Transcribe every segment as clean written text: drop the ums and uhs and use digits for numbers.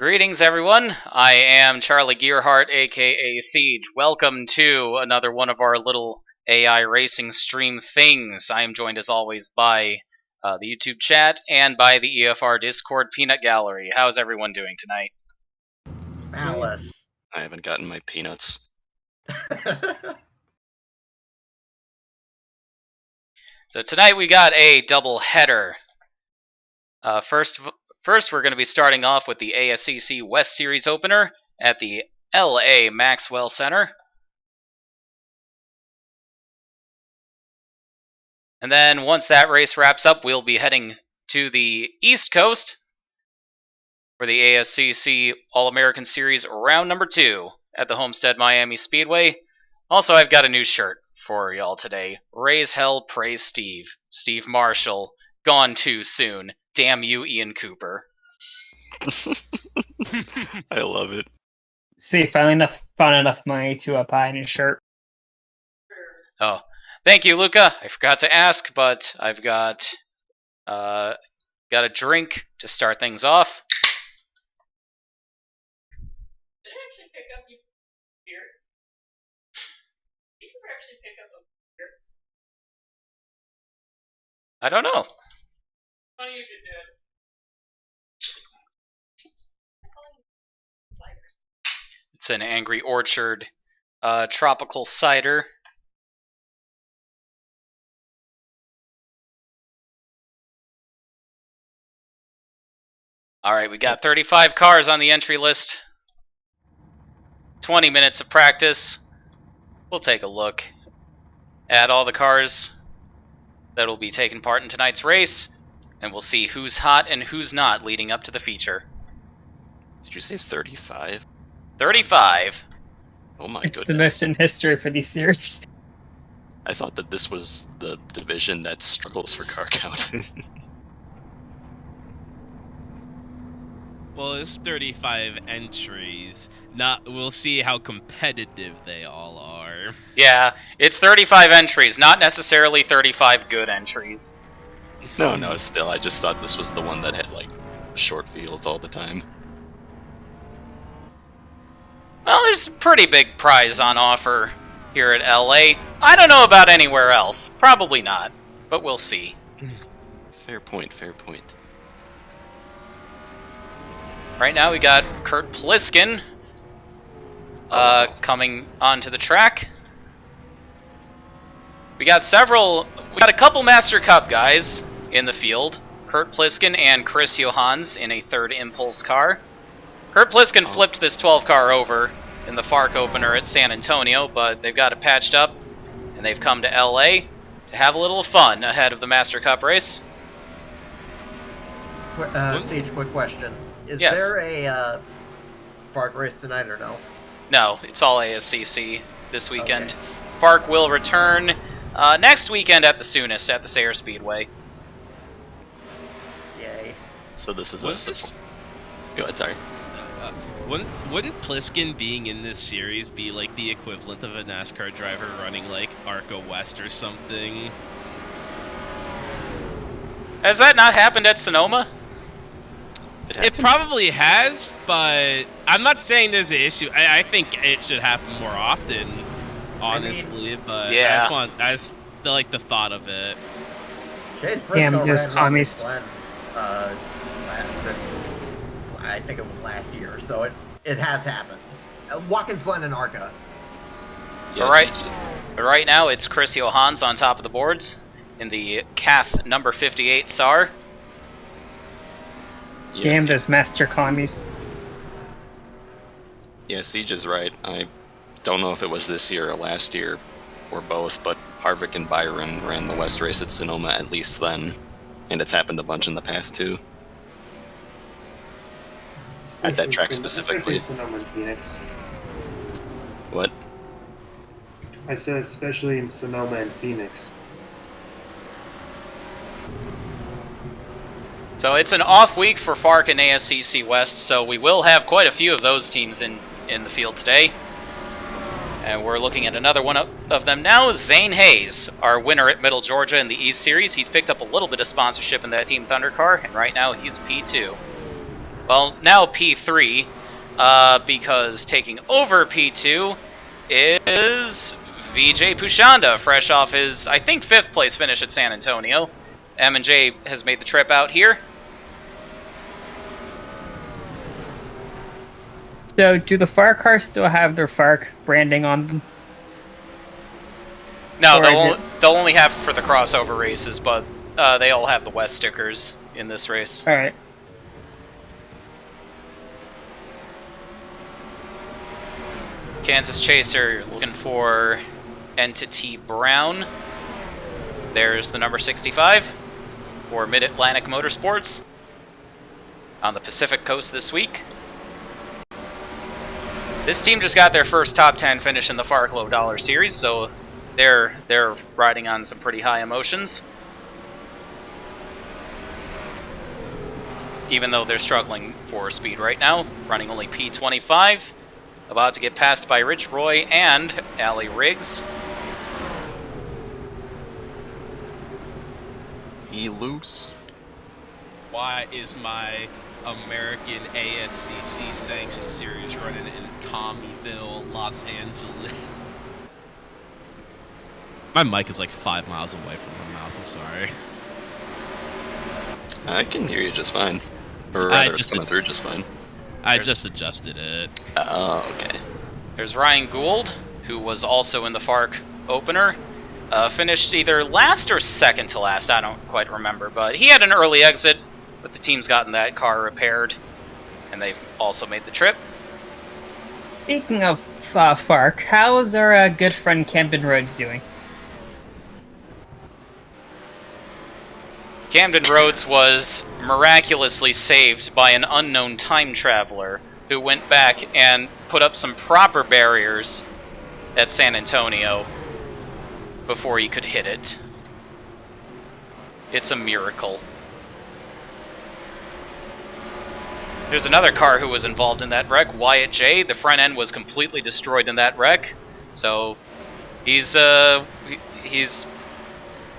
Greetings, everyone. I am Charlie Gearhart, aka Siege. Welcome to another one of our little AI racing stream things. I am joined, as always, by the YouTube chat and by the EFR Discord Peanut Gallery. How's everyone doing tonight? Alice. I haven't gotten my peanuts. So tonight we got a double header. First, we're going to be starting off with the ASCC West Series opener at the LA Maxwell Center. And then once that race wraps up, we'll be heading to the East Coast for the ASCC All-American Series round number 2 at the Homestead Miami Speedway. Also, I've got a new shirt for y'all today. Raise hell, praise Steve. Steve Marshall, gone too soon. Damn you, Ian Cooper. I love it. See, finally found enough money to buy a new shirt. Oh, thank you, Luca. I forgot to ask, but I've got a drink to start things off. Did I actually pick up your beer? Did you actually pick up a beer? I don't know. Funny if you did. It's an Angry Orchard tropical cider. Alright, we got 35 cars on the entry list. 20 minutes of practice. We'll take a look at all the cars that will be taking part in tonight's race, and we'll see who's hot and who's not leading up to the feature. Did you say 35? 35. Oh my It's goodness. the most in history for these series. I thought that this was the division that struggles for car count. Well, it's 35 entries. We'll see how competitive they all are. Yeah, it's 35 entries, not necessarily 35 good entries. No, still, I just thought this was the one that had, like, short fields all the time. Well, there's a pretty big prize on offer here at LA. I don't know about anywhere else. Probably not, but we'll see. Fair point, fair point. Right now we got Kurt Pliskin coming onto the track. We got a couple Master Cup guys in the field. Kurt Pliskin and Chris Johans in a third Impulse car. Kurt Pliskin flipped this 12 car over in the FARC opener at San Antonio, but they've got it patched up, and they've come to LA to have a little fun ahead of the Master Cup race. Siege, quick question. Is Yes. there a FARC race tonight or no? No, it's all ASCC this weekend. Okay. FARC will return next weekend at the soonest at the Sayre Speedway. Yay. So this is What's a... this? Go ahead, sorry. Wouldn't Pliskin being in this series be like the equivalent of a NASCAR driver running like ARCA West or something? Has that not happened at Sonoma? It happens. probably has, but I'm not saying there's an issue. I think it should happen more often, honestly. But yeah. I just like the thought of it. Chase Damn, Briscoe those ran commies. Watkins Glen, I think it was last year, so it has happened. Watkins Glen and ARCA. Yes, Right now it's Chris Johans on top of the boards in the CAF number 58 SAR. yes, Damn those master commies. Yeah, Siege is right. I don't know if it was this year or last year, or both, but Harvick and Byron ran the West race at Sonoma at least then, and it's happened a bunch in the past too. At that track specifically. Sonoma and Phoenix. What? I said especially in Sonoma and Phoenix. So it's an off week for FARC and ASCC West, so we will have quite a few of those teams in the field today. And we're looking at another one of them now. Zane Hayes, our winner at Middle Georgia in the East Series. He's picked up a little bit of sponsorship in that Team Thunder car, and right now he's P2. Well, now P3, because taking over P2 is VJ Pushanda, fresh off his, I think, 5th place finish at San Antonio. M&J has made the trip out here. So, do the FARC cars still have their FARC branding on them? No, Or is they'll only have it for the crossover races, but they all have the West stickers in this race. Alright. Kansas Chaser looking for Entity Brown. There's the number 65 for Mid-Atlantic Motorsports on the Pacific Coast this week. This team just got their first top 10 finish in the FARC Low Dollar Series, so they're riding on some pretty high emotions. Even though they're struggling for speed right now, running only P25. About to get passed by Rich Roy and Allie Riggs. He loose. Why is my American ASCC sanctioned series running in Commeyville, Los Angeles? My mic is like 5 miles away from my mouth, I'm sorry. I can hear you just fine. Or rather, it's coming through just fine. I just adjusted it. Oh, okay. There's Ryan Gould, who was also in the FARC opener. Finished either last or second to last, I don't quite remember, but he had an early exit, but the team's gotten that car repaired, and they've also made the trip. Speaking of FARC, how is our good friend Camden Rhodes doing? Camden Rhodes was miraculously saved by an unknown time traveler who went back and put up some proper barriers at San Antonio before he could hit it. It's a miracle. There's another car who was involved in that wreck, Wyatt J. The front end was completely destroyed in that wreck, so he's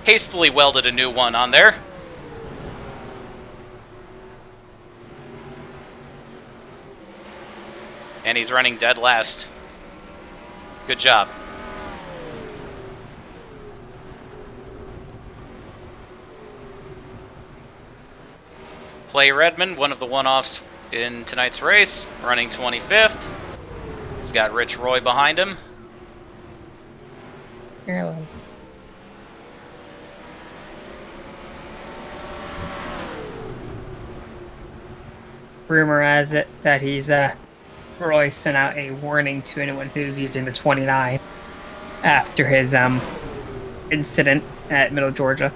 hastily welded a new one on there. And he's running dead last. Good job. Clay Redmond, one of the one-offs in tonight's race, running 25th. He's got Rich Roy behind him. Rumor has it that he's Roy sent out a warning to anyone who's using the 29 after his incident at Middle Georgia.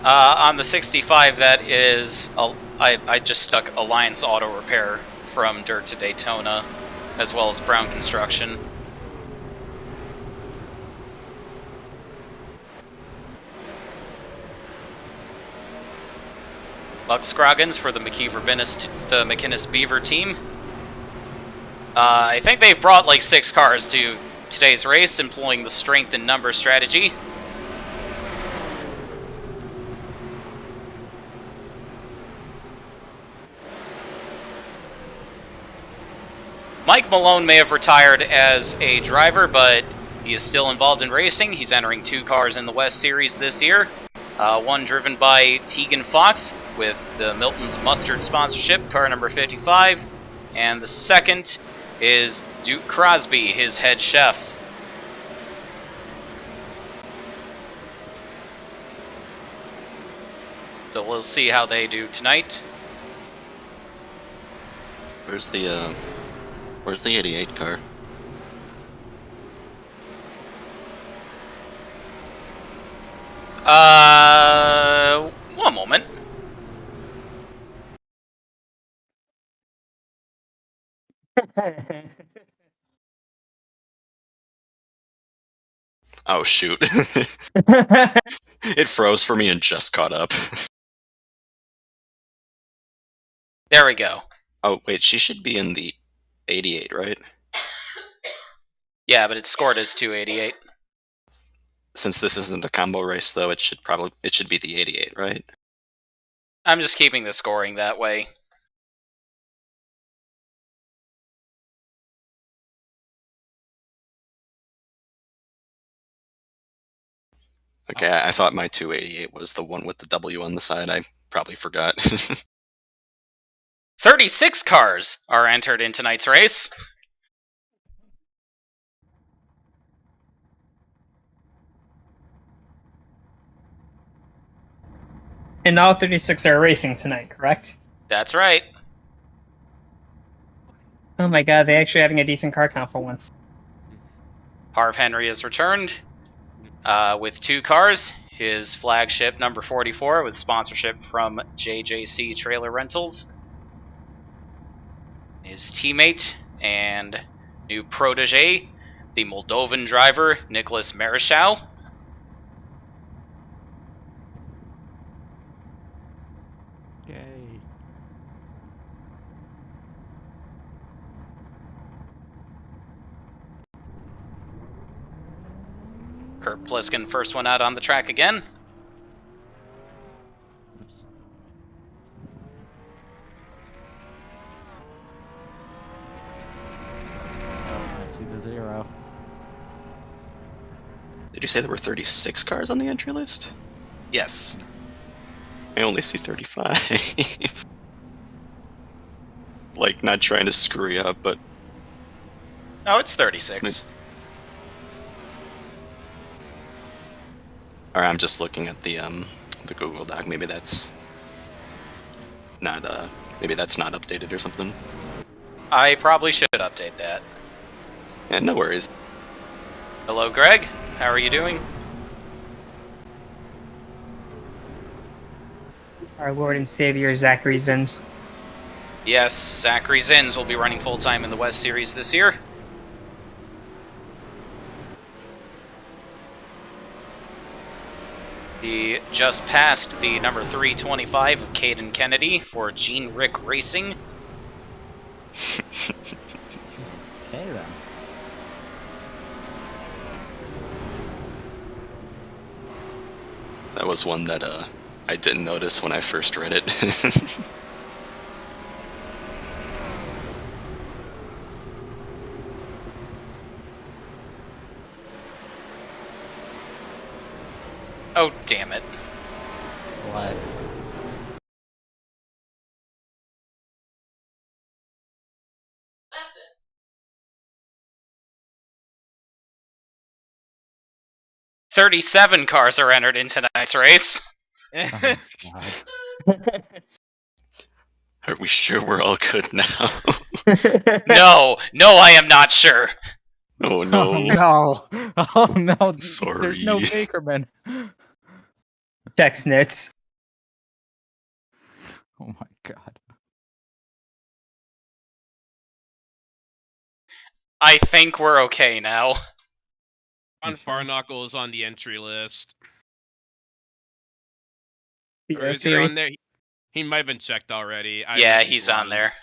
On the 65, that is, I just stuck Alliance Auto Repair from Dirt to Daytona, as well as Brown Construction. Buck Scroggins for the McInnes Beaver team. I think they've brought like 6 cars to today's race, employing the strength in number strategy. Mike Malone may have retired as a driver, but he is still involved in racing. He's entering 2 cars in the West Series this year. One driven by Tegan Fox with the Milton's Mustard sponsorship, car number 55. And the second is Duke Crosby, his head chef. So we'll see how they do tonight. Where's the 88 car? One moment. Oh shoot. It froze for me and just caught up. There we go. Oh wait, she should be in the 88, right? Yeah, but it's scored as 288. Since this isn't a combo race, though, it should be the 88, right? I'm just keeping the scoring that way. Okay, I thought my 288 was the one with the W on the side. I probably forgot. 36 cars are entered in tonight's race. And all 36 are racing tonight, correct? That's right. Oh my god, they're actually having a decent car count for once. Harv Henry has returned with 2 cars. His flagship, number 44, with sponsorship from JJC Trailer Rentals. His teammate and new protege, the Moldovan driver, Nicholas Marischal. Yay. Kurt Pliskin, first one out on the track again. Oops. Oh, I see the 0. Did you say there were 36 cars on the entry list? Yes. I only see 35. Like, not trying to screw you up, but Oh, it's 36. or I'm just looking at the Google Doc. Maybe that's not updated or something. I probably should update that. Yeah, no worries. Hello, Greg. How are you doing? Our Lord and Savior, Zachary Zins. Yes, Zachary Zins will be running full-time in the West Series this year. He just passed the number 325 of Caden Kennedy for Gene Rick Racing. Okay then. That was one that I didn't notice when I first read it. Oh, damn it. What? "37 cars are entered in tonight's race." Oh, God. Are we sure we're all good now? No, I am not sure. Oh no. Oh no! Oh no! Sorry. There's no Bakerman. Checks notes. Oh my god. I think we're okay now. Ron Farknakle is on the entry list. The Or is he entry. on there? He might have been checked already. Yeah, he's on there.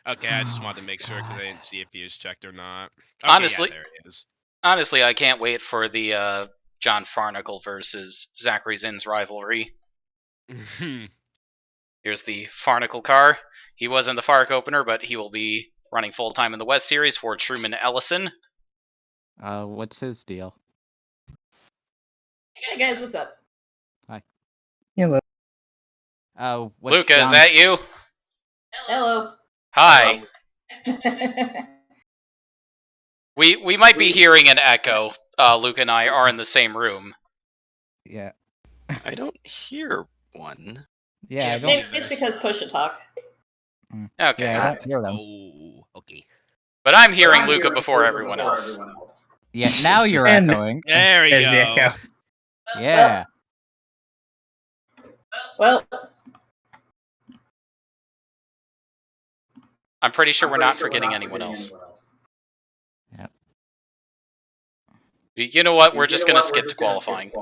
Okay, I just wanted to Oh, make sure because I God. didn't see if he was checked or not. Okay, Honestly- yeah, there he is. Honestly, I can't wait for the John Farnacle versus Zachary Zins rivalry. Here's the Farnacle car. He was in the Fark opener, but he will be running full-time in the West Series for Truman Ellison. What's his deal? Hey guys, what's up? Hello. What's Luca, is John- that you? Hello. Hi. We might be hearing an echo. Luca and I are in the same room. Yeah. I don't hear one. Yeah, I don't. Maybe it's because push to talk. Okay. Yeah, I don't hear them. Oh, okay. But I'm hearing Luca before everyone else. Yeah, now you're And- echoing. There we There's go. the echo. Yeah. Well, I'm pretty sure we're not forgetting anyone else. Yep. You know what? We're just gonna skip to qualifying.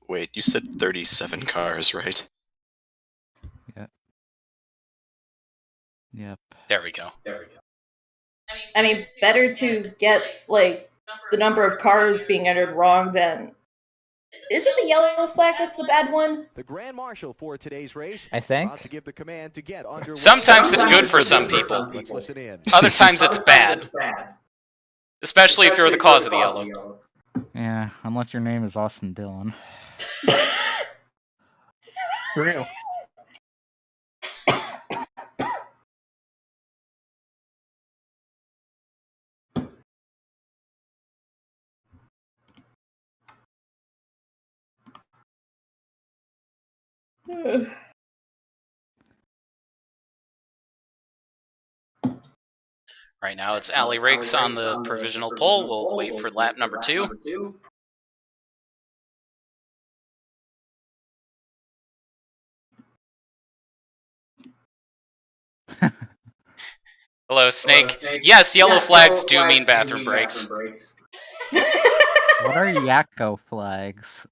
Wait, you said 37 cars, right? Yep. There we go. I mean, better to get like the number of cars being entered wrong, then is it the yellow flag that's the bad one? The Grand Marshal for today's race. I think. About to give the command to get underway. Sometimes it's good for some people. Let's listen in. Other times it's bad. Especially if you're the cause of the yellow. Yeah, unless your name is Austin Dillon. Real. Right now it's Allie Rakes on the provisional pole. We'll wait for lap number 2. Hello, Snake. Yes, yellow flags do mean bathroom breaks. What are Yakko flags?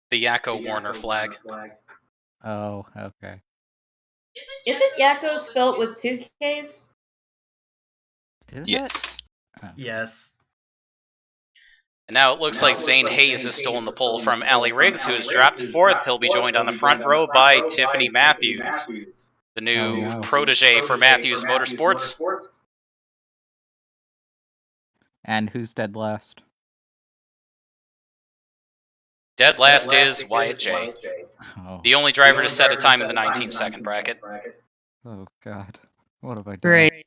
The Yakko Warner flag. Oh, okay. Isn't Yakko spelt with 2 Ks? Is Yes. Yes. And now it looks like Zane Hayes has stolen the pole from Allie Riggs, who has dropped to 4th. He'll be joined on the front row by Tiffany Matthews, the new protege for Matthews Motorsports. And who's dead last? Dead last is Wyatt J, Oh, the only driver to set a time in the 19-second bracket. oh God. What have I done? Great.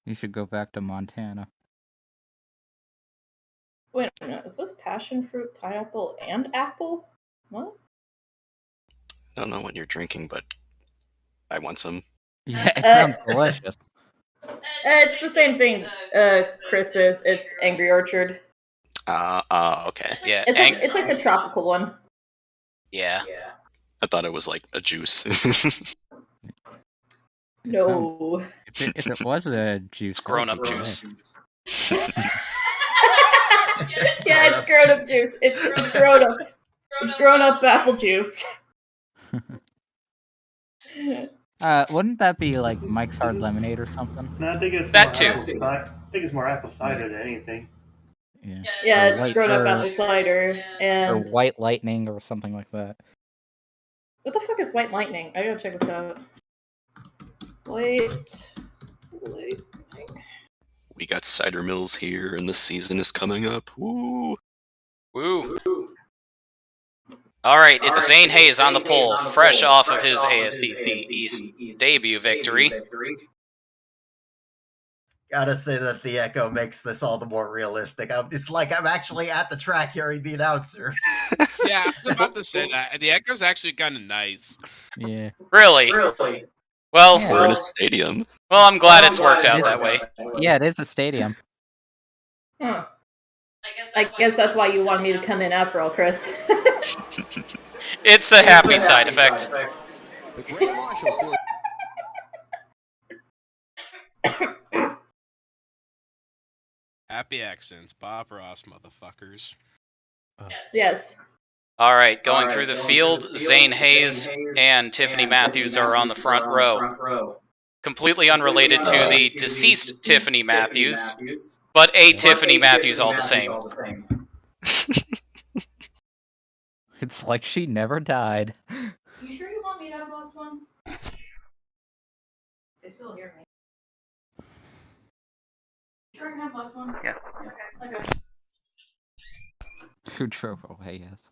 You should go back to Montana. Wait a minute, is this passion fruit, pineapple, and apple? What? I don't know what you're drinking, but I want some. Yeah, it sounds delicious. It's the same thing Chris is. It's Angry Orchard. Okay. Yeah, It's like the tropical one. yeah. I thought it was like a juice. It No. sounds- if it was a juice, It's grown-up that would be juice. Yeah, it's grown up juice. It's grown up. It's grown up apple juice. great. Wouldn't that be like Mike's Hard Lemonade or something? No, I think it's That more too. apple cider. I think it's more apple cider than anything. Yeah. Yeah, Or it's white- grown up or- apple cider. Or And White Lightning or something like that. what the fuck is White Lightning? I gotta check this out. White Lightning. We got cider mills here, and the season is coming up. Woo! Woo. Alright, it's Zane Hayes on the pole, fresh off of his ASCC East debut victory. Gotta say that the echo makes this all the more realistic. It's like I'm actually at the track hearing the announcer. Yeah, I was about to say that. The echo's actually kind of nice. Yeah. Really? Well, Yeah. We're in a stadium. well, I'm glad it's worked out that way. Yeah, it is a stadium. Huh. I guess that's why you wanted me to come in after all, Chris. It's a happy side effect. The Grand Marshal for Happy accents, Bob Ross, motherfuckers. Yes. Alright, going through the field, Zane Hayes and Tiffany Matthews are on the front row. Completely unrelated to the deceased Tiffany Matthews, but a Tiffany Matthews all the same. It's like she never died. You sure you want me to have last one? They still hear me. Sure I can have last one? Yeah. Okay. Who drove away, yes.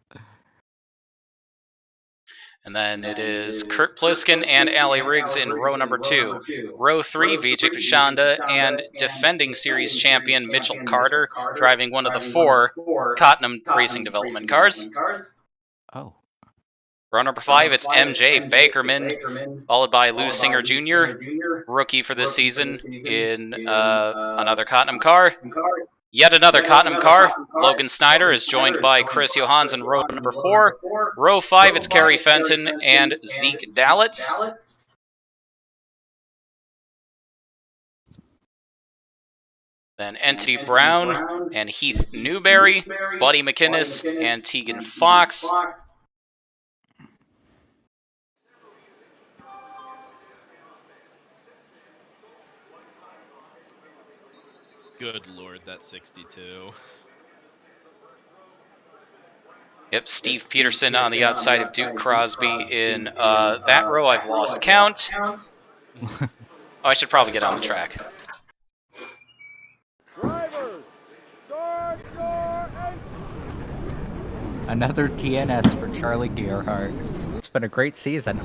And then it is Kurt Pliskin and Allie Riggs in row number 2. Row 3, Vijay Pachanda and defending series champion Mitchell Carter driving one of the 4 Tottenham Racing Development cars. Oh. Row number 5, it's MJ Bakerman, followed by Lou Singer Jr., rookie for this season in another Tottenham car. Yet another Tottenham car. Logan Snyder is joined by Chris Johans in row number 4. Row 5, it's Kerry Fenton and Zeke Dallitz. Then Entity Brown and Heath Newberry, Buddy McInnes, and Tegan Fox. Good lord, that's 62. Yep, Steve Peterson on the outside of Duke Crosby in that row. I've lost count. Oh, I should probably get on the track. Another TNS for Charlie Gearhart. It's been a great season.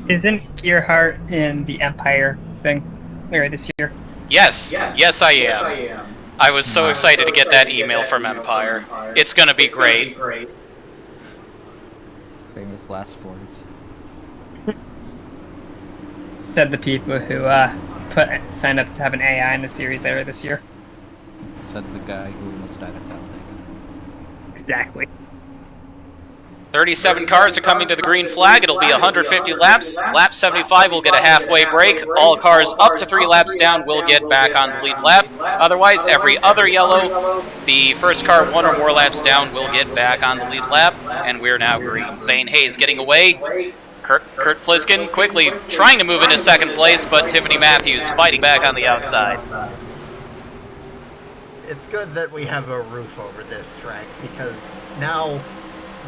Isn't Gearhart in the Empire thing later this year? Yes, yes I am. I was so excited to get that email from Empire. It's gonna be great. Famous last words. Said the people who signed up to have an AI in the series later this year. Said the guy who almost died at Talladega. Exactly. 37 cars are coming to the green flag. It'll be 150 laps. Lap 75 will get a halfway break. All cars up to 3 laps down will get back on the lead lap. Otherwise, every other yellow, the first car 1 or more laps down will get back on the lead lap. And we're now green. Zane Hayes getting away. Kurt Pliskin quickly trying to move into second place, but Tiffany Matthews fighting back on the outside. It's good that we have a roof over this track, because now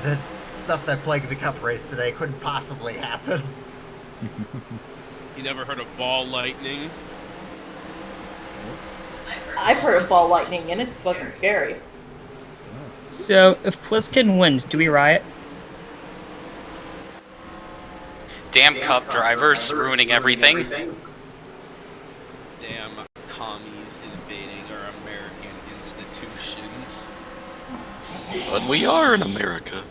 the stuff that plagued the Cup race today couldn't possibly happen. You never heard of ball lightning? I've heard of ball lightning, and it's fucking scary. So, if Pliskin wins, do we riot? Damn Cup drivers ruining everything. Damn commies invading our American institutions. But we are in America.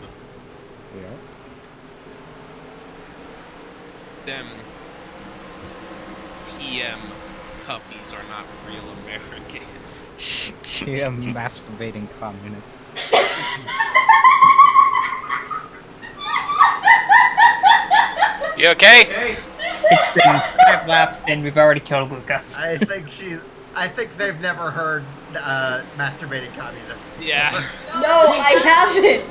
Them TM Cuppies are not real Americans. Yeah, masturbating communists. You okay? It's been 5 laps and we've already killed Luca. I think they've never heard masturbating communists. Yeah. No, I haven't!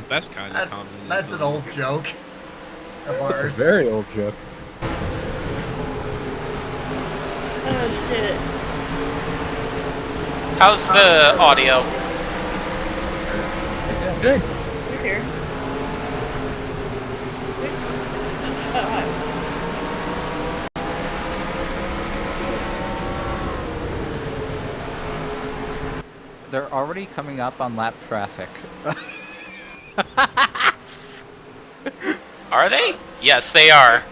Best kind of communism. That's an old joke of ours. Very old joke. Oh shit. How's the audio? Good. Who's here? Oh, hi. They're already coming up on lap traffic. Are they? Yes, they are.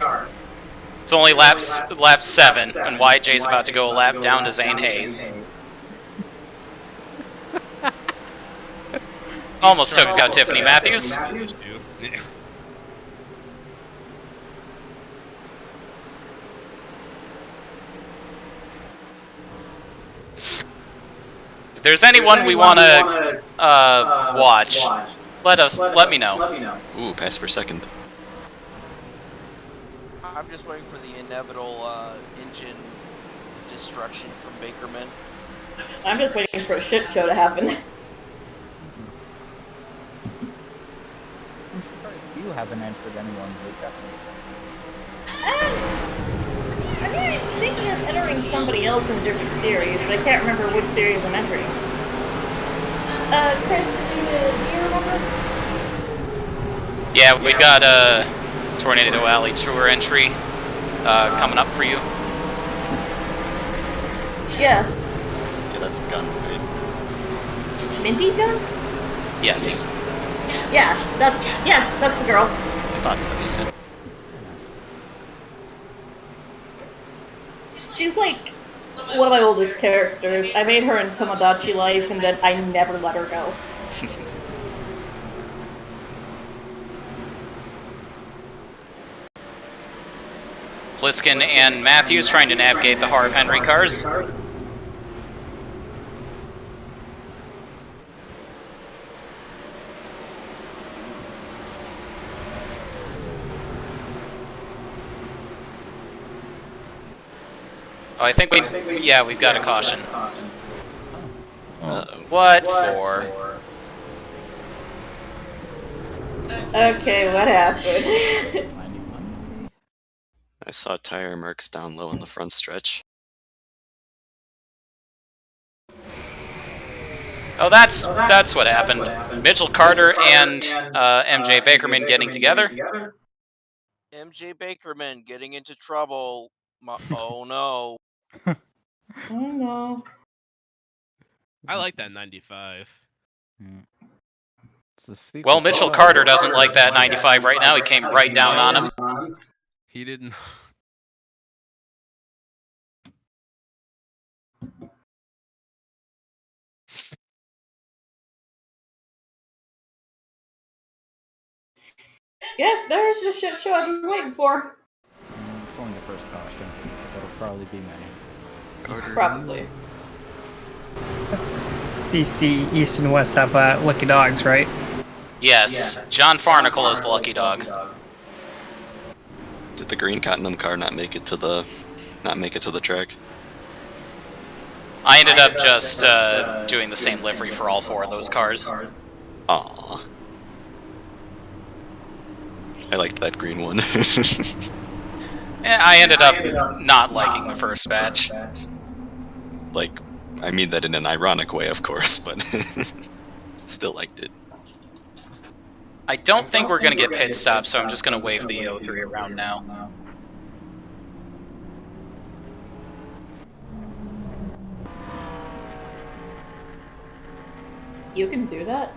It's only lap 7, and YJ's about to go a lap down to Zane Hayes. Almost took out Tiffany Matthews. If there's anyone we want to watch, let me know. Ooh, pass for second. I'm just waiting for the inevitable engine destruction from Bakerman. I'm just waiting for a shit show to happen. I'm surprised you haven't entered anyone Luca. I mean, I'm thinking of entering somebody else in a different series, but I can't remember which series I'm entering. Chris, do you remember? Yeah, we got a Tornado Alley Tour entry coming up for you. Yeah. Yeah, that's a gun, right? Mindy gun? Yes. Yeah, that's the girl. I thought so, yeah. She's like one of my oldest characters. I made her in Tomodachi Life, and then I never let her go. Pliskin and Matthews trying to navigate the Harv Henry cars. Oh, I think we've got a caution. Uh-oh. What for? Okay, what happened? 91. I saw tire marks down low in the front stretch. Oh, that's what happened. Mitchell Carter and MJ Bakerman getting together. MJ Bakerman getting into trouble. Oh no. Oh no. I like that 95. It's a secret Well, Mitchell sauce. Carter doesn't like that 95 right now. He came right down on him. He didn't. Yep, there's the shit show I've been waiting for. It's only the first caution. There'll probably be many. Carter. Probably. CC East and West have lucky dogs, right? Yes, John Farnacle is the lucky dog. Did the green Cottenham car not make it to the track? I ended up just doing the same livery for all 4 of those cars. Aww. I liked that green one. I ended up not liking the first batch. Like, I mean that in an ironic way, of course, but still liked it. I don't think we're going to get pit stops, so I'm just going to wave the 03 around now. You can do that?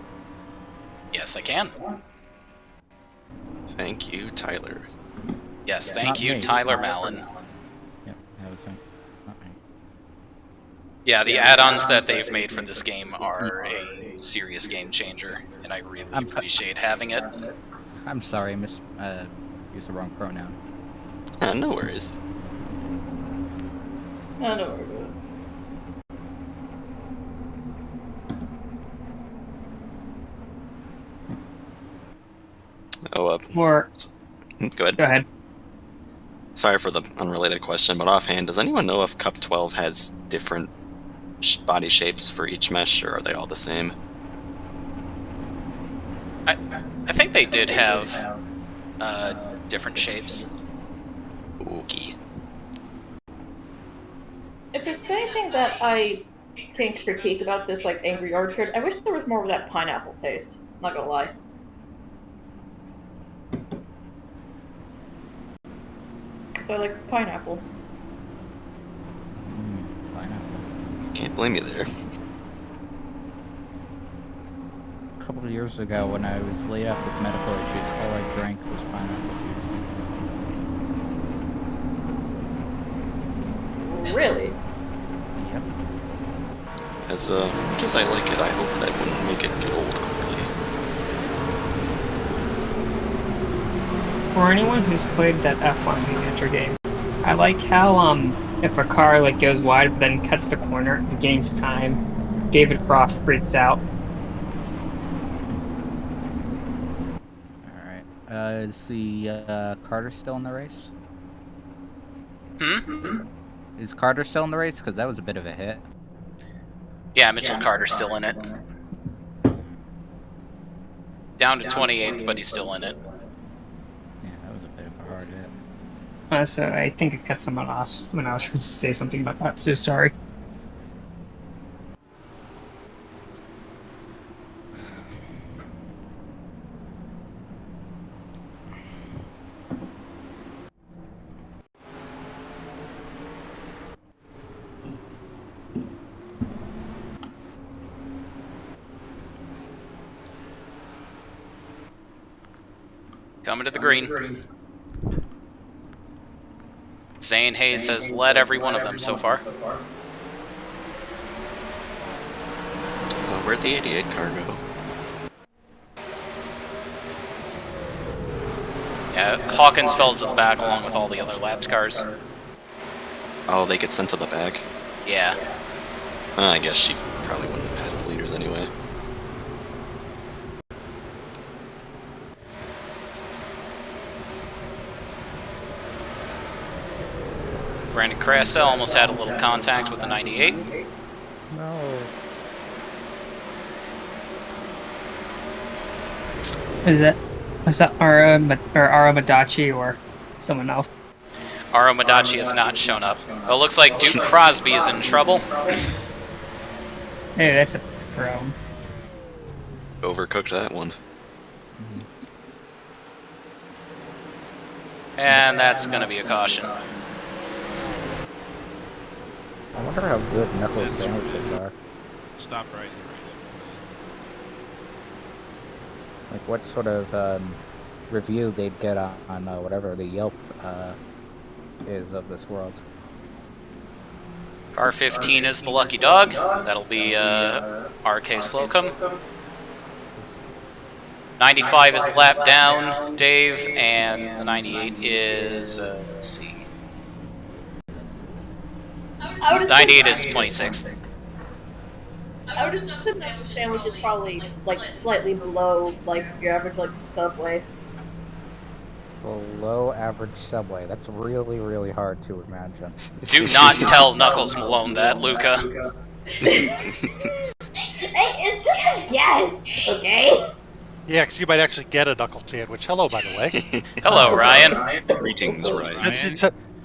Yes, I can. Thank you, Tyler. Yes, Not thank you, me. Tyler Mallon. Yep, that was him. Not me. Yeah, the add-ons that they've made for this game are a serious game changer, and I really appreciate having it. I'm sorry, I used the wrong pronoun. No worries. I know where to go. Oh, Or go ahead. go ahead. Sorry for the unrelated question, but offhand, does anyone know if Cup 12 has different body shapes for each mesh, or are they all the same? I think they did have different shapes. Okay. If there's anything that I can critique about this, like Angry Orchard, I wish there was more of that pineapple taste. Not gonna lie. So I like pineapple. Pineapple. Can't blame you there. A couple of years ago, when I was laid up with medical issues, all I drank was pineapple juice. Really? Yep. As much as I like it, I hope that wouldn't make it get old quickly. For anyone who's played that F1 miniature game, I like how if a car like goes wide but then cuts the corner and gains time, David Croft freaks out. Alright. Is the Carter still in the race? Hmm? Is Carter still in the race? Because that was a bit of a hit. Yeah, Mitchell Carter's still in it. Down to 28th, but he's still in it. Yeah, that was a bit of a hard hit. So I think it cut someone off when I was trying to say something about that, so sorry. Coming to the green. Zane Hayes has led every one of them so far. Where'd the 88 car go? Yeah, Hawkins fell to the back along with all the other lapped cars. Oh, they get sent to the back? Yeah. I guess she probably wouldn't have passed the leaders anyway. Brandon Cresta almost had a little contact with the 98. No. Was that Ara Madachi or someone else? Aro Madachi has not shown up. Well, it looks like Duke Crosby is in trouble. Hey, that's a problem. Overcooked that one. And that's going to be a caution. I wonder how good knuckle sandwiches are. Stop right in the race. Like what sort of review they'd get on whatever the Yelp is of this world. Car 15 is the lucky dog. That'll be RK Slocum. 95 is the lap down, Dave, and the 98 is, let's see. 98 is 26th. I would assume the knuckle sandwich is probably like slightly below like your average like Subway. Below average Subway. That's really, really hard to imagine. Do not tell Knuckles Malone that, Luca. Hey, it's just a guess, okay? Yeah, because you might actually get a knuckle sandwich. Hello, by the way. Hello, Ryan. Greetings, Ryan.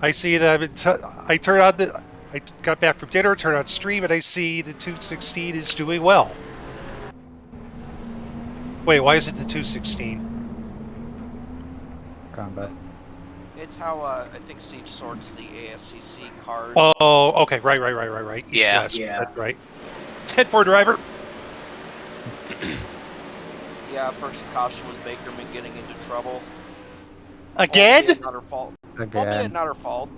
I see that I got back from dinner, turned on stream, and I see the 216 is doing well. Wait, why is it the 216? Combat. It's how I think Siege sorts the ASCC cards. Oh, okay, right. Yeah. That's right. Headboard driver. Yeah, first caution was Bakerman getting into trouble. Again? Albeit not her fault. Again. Albeit not her fault.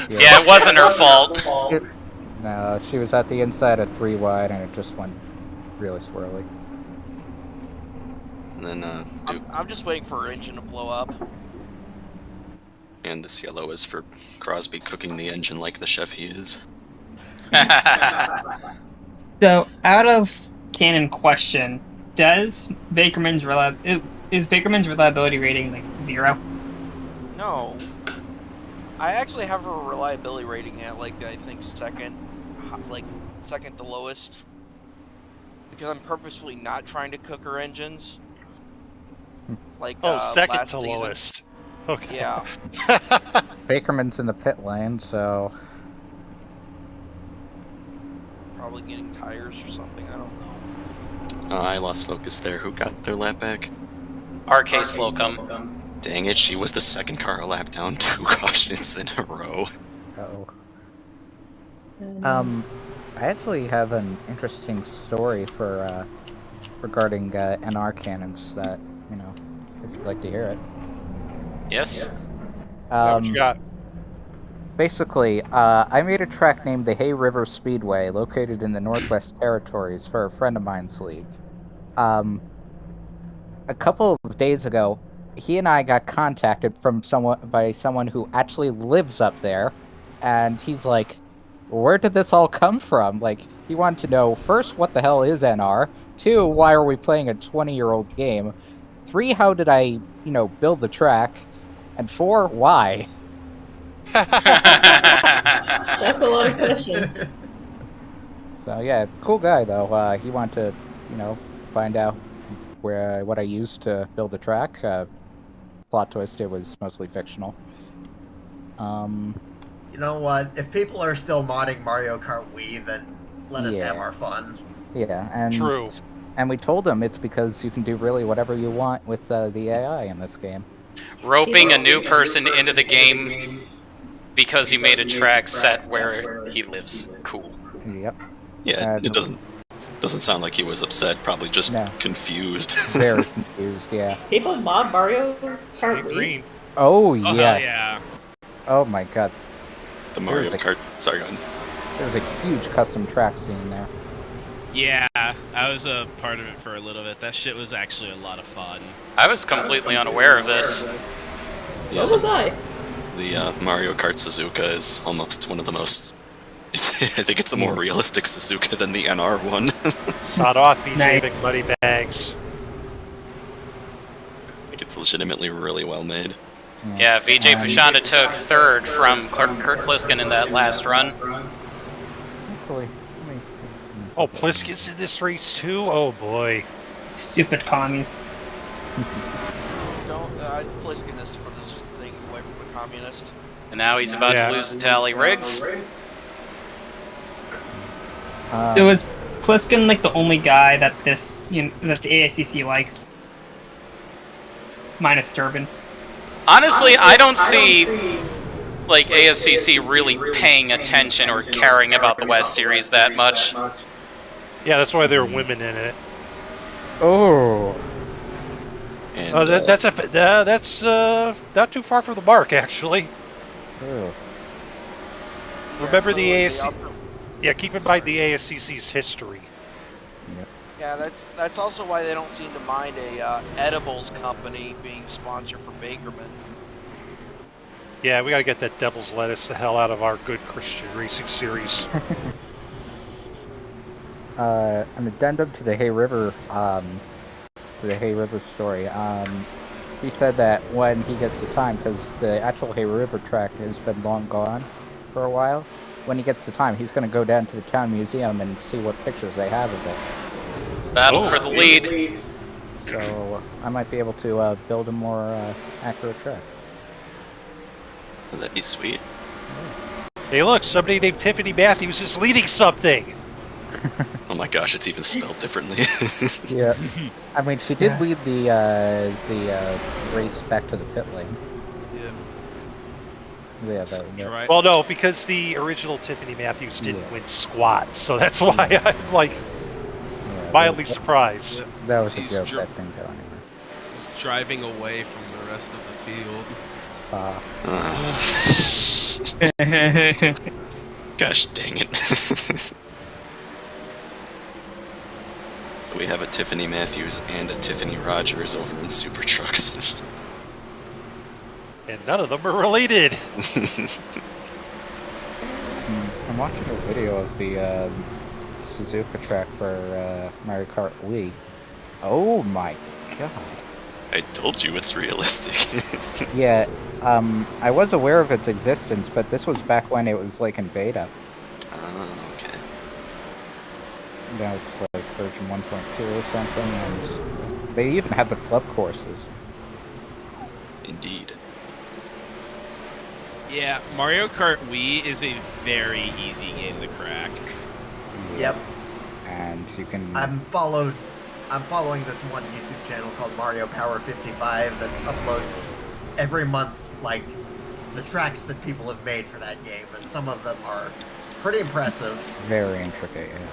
Yeah, it wasn't her fault. No, she was at the inside of 3 wide and it just went really swirly. And then Duke. I'm just waiting for her engine to blow up. And this yellow is for Crosby cooking the engine like the chef he is. So, out of canon question, is Bakerman's reliability rating like 0? No. I actually have her reliability rating at like I think second to lowest. Because I'm purposefully not trying to cook her engines. Like Second last to season. lowest. Okay. Yeah. Bakerman's in the pit lane, so Probably getting tires or something, I don't know. I lost focus there. Who got their lap back? RK Slocum. Dang it, she was the second car a lap down, 2 cautions in a row. I actually have an interesting story for regarding NR cannons that, if you'd like to hear it. Yes. What you got? Basically, I made a track named the Hay River Speedway, located in the Northwest Territories, for a friend of mine's league. A couple of days ago, he and I got contacted by someone who actually lives up there, and he's like, where did this all come from? Like, he wanted to know, first, what the hell is NR? 2, why are we playing a 20-year-old game? 3, how did I, build the track? And 4, why? That's a lot of questions. So yeah, cool guy though. He wanted to, find out what I used to build the track. Plot twist: it was mostly fictional. You know what? If people are still modding Mario Kart Wii, then let us have our fun. Yeah, and True. And we told him it's because you can do really whatever you want with the AI in this game. Roping a new person into the game because he made a track set where he lives. Cool. Yep. Yeah, it doesn't sound like he was upset, probably just confused. Very confused, yeah. People mod Mario Kart Wii. Oh, Oh, yes. hell yeah. Oh my god. The Mario Kart. Sorry, go ahead. There's a huge custom track scene there. Yeah, I was a part of it for a little bit. That shit was actually a lot of fun. I was completely unaware of this. Yeah, So was I. The Mario Kart Suzuka is almost one of the most... I think it's a more realistic Suzuka than the NR one. Sod off, BJ Big Buddy Bags. I think it's legitimately really well made. Yeah, VJ Pushanda took third from Kurt Pliskin in that last run. Actually, let me. Oh, Pliskin's in this race too? Oh boy. Stupid commies. Don't Pliskin is for this thing away from a communist. And now he's about to lose the tally. Riggs. So is Pliskin like the only guy that that the ASCC likes? Minus Durbin. Honestly, I don't see like ASCC really paying attention or caring about the West Series that much. Yeah, that's why there are women in it. Oh. And, That's not too far from the mark, actually. Oh. Remember so the they ASC? also- Yeah, keep in mind the ASCC's history. Yeah, that's also why they don't seem to mind a edibles company being sponsor for Bakerman. Yeah, we gotta get that devil's lettuce the hell out of our good Christian racing series. An addendum to the Hay River story. He said that when he gets the time, because the actual Hay River track has been long gone for a while, when he gets the time, he's going to go down to the town museum and see what pictures they have of it. Battle for the lead. So I might be able to build a more accurate track. That'd be sweet. Hey, look, somebody named Tiffany Matthews is leading something. Oh my gosh, it's even spelled differently. Yeah, I mean, she did lead the race back to the pit lane. Yeah, You're right. Well, no, because the original Tiffany Matthews didn't win squat, so that's why I'm like mildly surprised. That was a She's joke. That didn't go anywhere. Driving away from the rest of the field. Gosh dang it. So we have a Tiffany Matthews and a Tiffany Rogers over in Super Trucks. And none of them are related. I'm watching a video of the Suzuka track for Mario Kart Wii. Oh my god. I told you it's realistic. Yeah, I was aware of its existence, but this was back when it was like in beta. Oh, okay. Now it's like version 1.2 or something, and they even have the club courses. Indeed. Yeah, Mario Kart Wii is a very easy game to crack. Yep. And you can... I'm following this one YouTube channel called Mario Power 55 that uploads every month, like, the tracks that people have made for that game, and some of them are pretty impressive. Very intricate, yeah.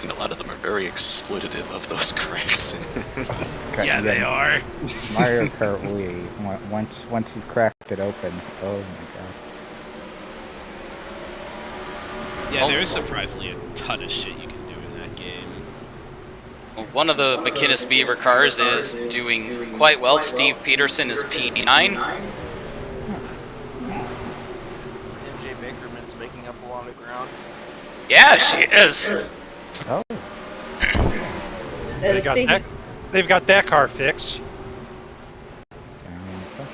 And a lot of them are very exploitative of those cracks. Okay, Yeah, they are. Mario Kart Wii, once you've cracked it open, oh my god. Yeah, there is surprisingly a ton of shit you can do in that game. Well, one of the McInnes Beaver cars is doing quite well. Steve Peterson is P9. MJ Bakerman's making up a lot of ground. Yeah, she is. Oh. They've got that car fixed.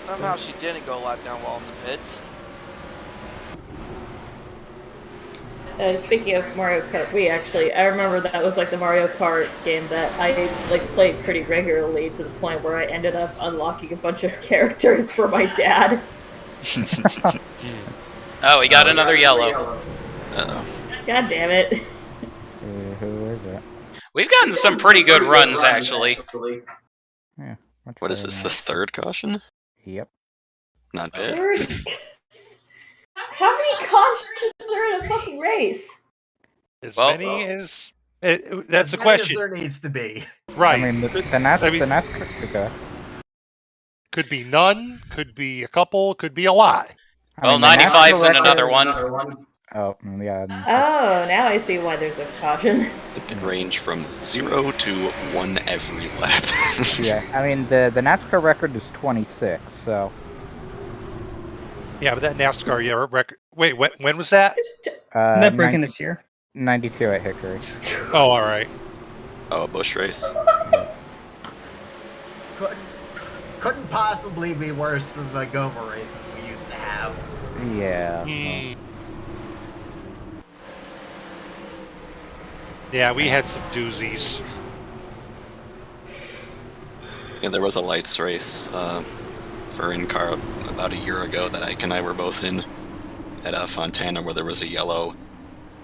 Somehow she didn't go a lap down while in the pits. Speaking of Mario Kart Wii, actually, I remember that was like the Mario Kart game that I like played pretty regularly to the point where I ended up unlocking a bunch of characters for my dad. Oh, we got another yellow. Uh-oh. God damn it. Who is it? We've gotten some pretty good runs, actually. Yeah. What is this, the third caution? Yep. Not bad. How many cautions are in a fucking race? As many as... that's the As question. there needs to be. Right. I mean, the NASCAR... Okay. Could be none, could be a couple, could be a lot. Well, 95's in another one. Oh, yeah. Oh, now I see why there's a caution. It can range from 0 to 1 every lap. Yeah, I mean, the NASCAR record is 26, so... Yeah, but that NASCAR record... Wait, when was that? Isn't that breaking this year? 92 at Hickory. Oh, alright. Oh, a bush race. couldn't possibly be worse than the Goma races we used to have. Yeah. Yeah, we had some doozies. Yeah, there was a lights race for in-car about a year ago that Ike and I were both in at Fontana, where there was a yellow.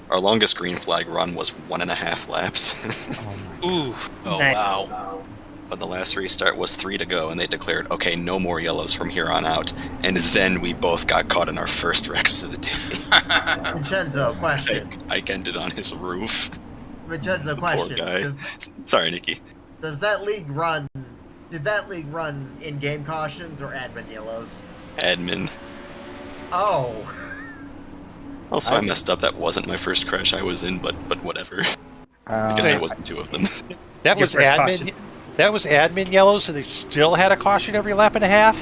Our longest green flag run was 1.5 laps. Ooh. Oh, Nice. wow. But the last restart was 3 to go, and they declared, okay, no more yellows from here on out. And then we both got caught in our first wrecks of the day. Vincenzo, question. Ike ended on his roof. Vincenzo, The poor question. guy. Sorry, Nikki. Does that league run? Did that league run in-game cautions or admin yellows? Admin. Oh. Also, I messed up. That wasn't my first crash I was in, but whatever. I guess that wasn't 2 of them. That was admin. That was admin yellows, so they still had a caution every lap and a half.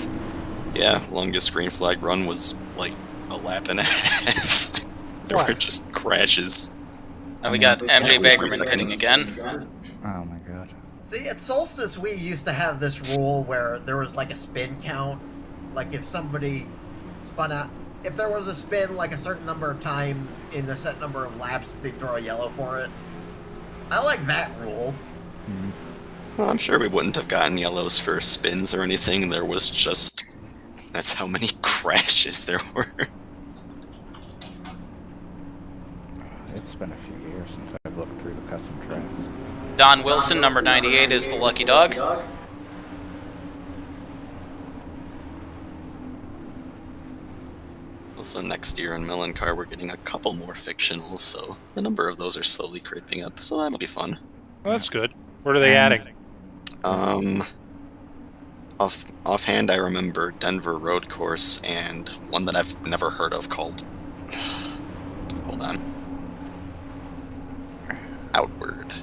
Yeah, longest green flag run was like a lap and a half. There were just crashes. And we got MJ Bakerman pitting again. Oh my god. See, at Solstice, we used to have this rule where there was like a spin count. Like if somebody spun out, if there was a spin like a certain number of times in a set number of laps, they'd throw a yellow for it. I like that rule. Well, I'm sure we wouldn't have gotten yellows for spins or anything. There was just... That's how many crashes there were. It's been a few years since I've looked through the custom tracks. Don Wilson, number 98, is the lucky dog. Also, next year in Millencar, we're getting a couple more fictionals, so the number of those are slowly creeping up, so that'll be fun. Well, that's good. What are they adding? Offhand, I remember Denver Road Course and one that I've never heard of called... Hold on. Outward.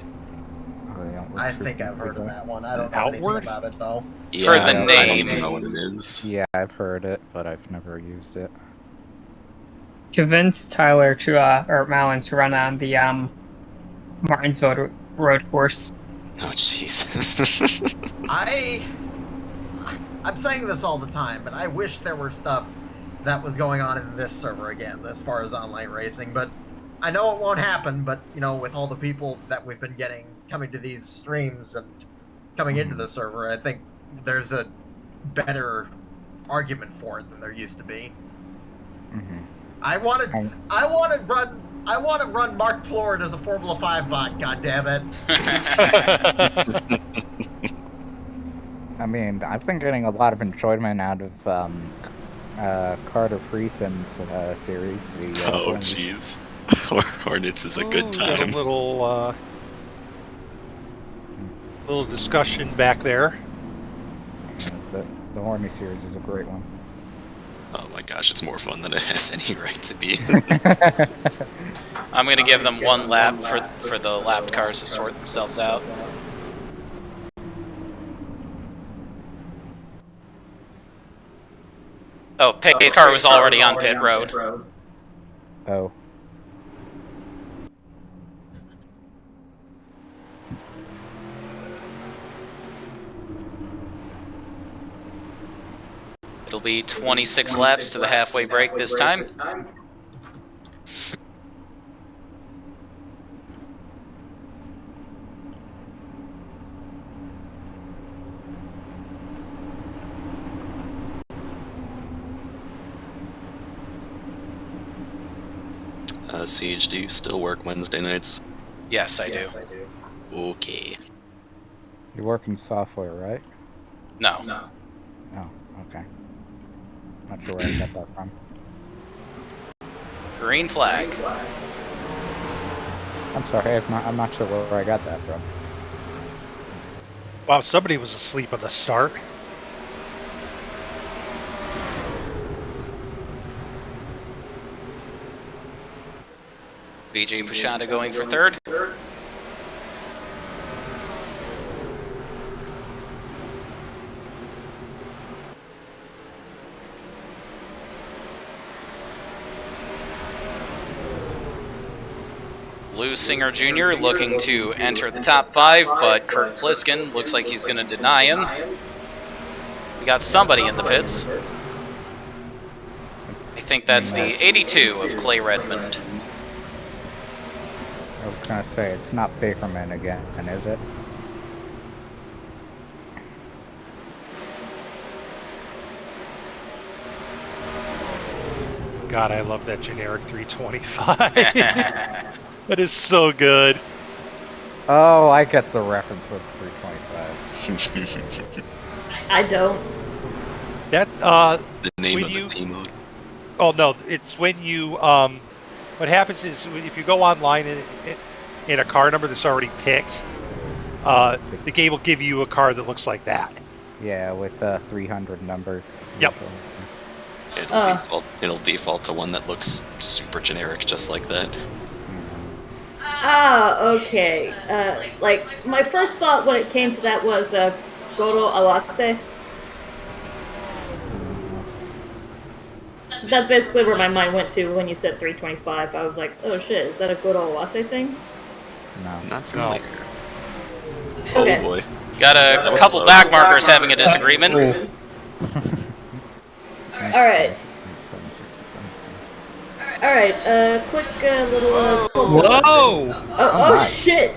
I think I've heard of that one. I don't know Outward? anything about it, though. Yeah, Heard the I name. don't even know what it is. Yeah, I've heard it, but I've never used it. Convince Tyler to or Malin to run on the Martinsville road course. Oh, jeez. I'm saying this all the time, but I wish there were stuff that was going on in this server again, as far as online racing. But I know it won't happen. But you know, with all the people that we've been getting coming to these streams and coming into the server, I think there's a better argument for it than there used to be. I want to run Mark Plord as a Formula 5 bot. God damn it! I mean, I've been getting a lot of enjoyment out of Carter Friessen's series. Oh, jeez. Hornets is a good Got time. a little discussion back there. The Horny series is a great one. Oh my gosh, it's more fun than it has any right to be. I'm going to give them one lap for the lapped cars to sort themselves out. Oh, Pace's car was already on pit road. Oh. It'll be 26 laps to the halfway break this time. Siege, do you still work Wednesday nights? Yes, I do. Okay. You're working software, right? No. Oh, okay. Not sure where I got that from. Green flag. I'm sorry, I'm not sure where I got that from. Wow, somebody was asleep at the start. BJ Pushanda going for third. Lou Singer Jr. looking to enter the top 5, but Kurt Pliskin looks like he's going to deny him. We got somebody in the pits. I think that's the 82 of Clay Redmond. I was gonna say, it's not Bakerman again, is it? God, I love that generic 325. That is so good. Oh, I get the reference with 325. I don't. That The name when of you, the team mode. Oh no, it's when you what happens is if you go online in a car number that's already picked, the game will give you a car that looks like that. Yeah, with 300 number. Yep. It'll default to one that looks super generic, just like that. Okay. Like, my first thought when it came to that was, Goro Awase. That's basically where my mind went to when you said 325. I was like, oh shit, is that a Goro Awase thing? No. Not familiar. Okay. Oh boy. Got a That was couple close. back markers having a disagreement. Alright. Alright, quick little Whoa! Oh shit!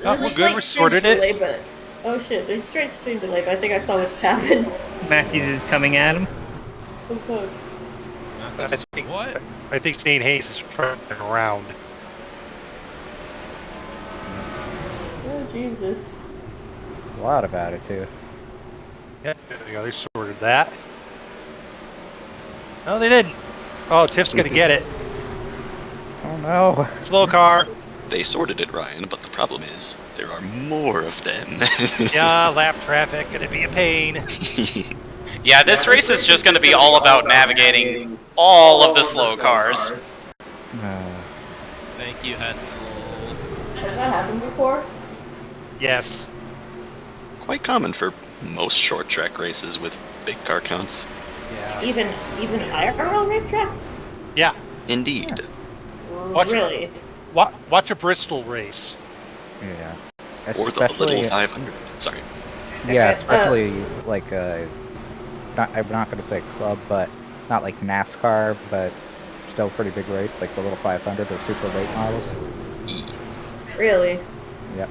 Oh, we're good, we sorted it. Delay, but... Oh shit, there's a straight stream delay, but I think I saw what just happened. Matthews is coming at him. Oh fuck. I think St. Hayes is turning around. Oh Jesus. A lot about it, too. Yeah, there you go, they sorted that. No, they didn't. Oh, Tiff's gonna get it. Oh no. Slow car. They sorted it, Ryan, but the problem is there are more of them. Yeah, lap traffic, gonna be a pain. Yeah, this race is just going to be all about navigating all of the slow cars. Thank you, Hansel. Has that happened before? Yes. Quite common for most short track races with big car counts. Yeah. Even IRL racetracks? Yeah. Indeed. Really? Watch a Bristol race. Yeah. Or the little 500. Sorry. Yeah, especially like I'm not going to say club, but not like NASCAR, but still pretty big race, like the little 500 or super late models. Really? Yep.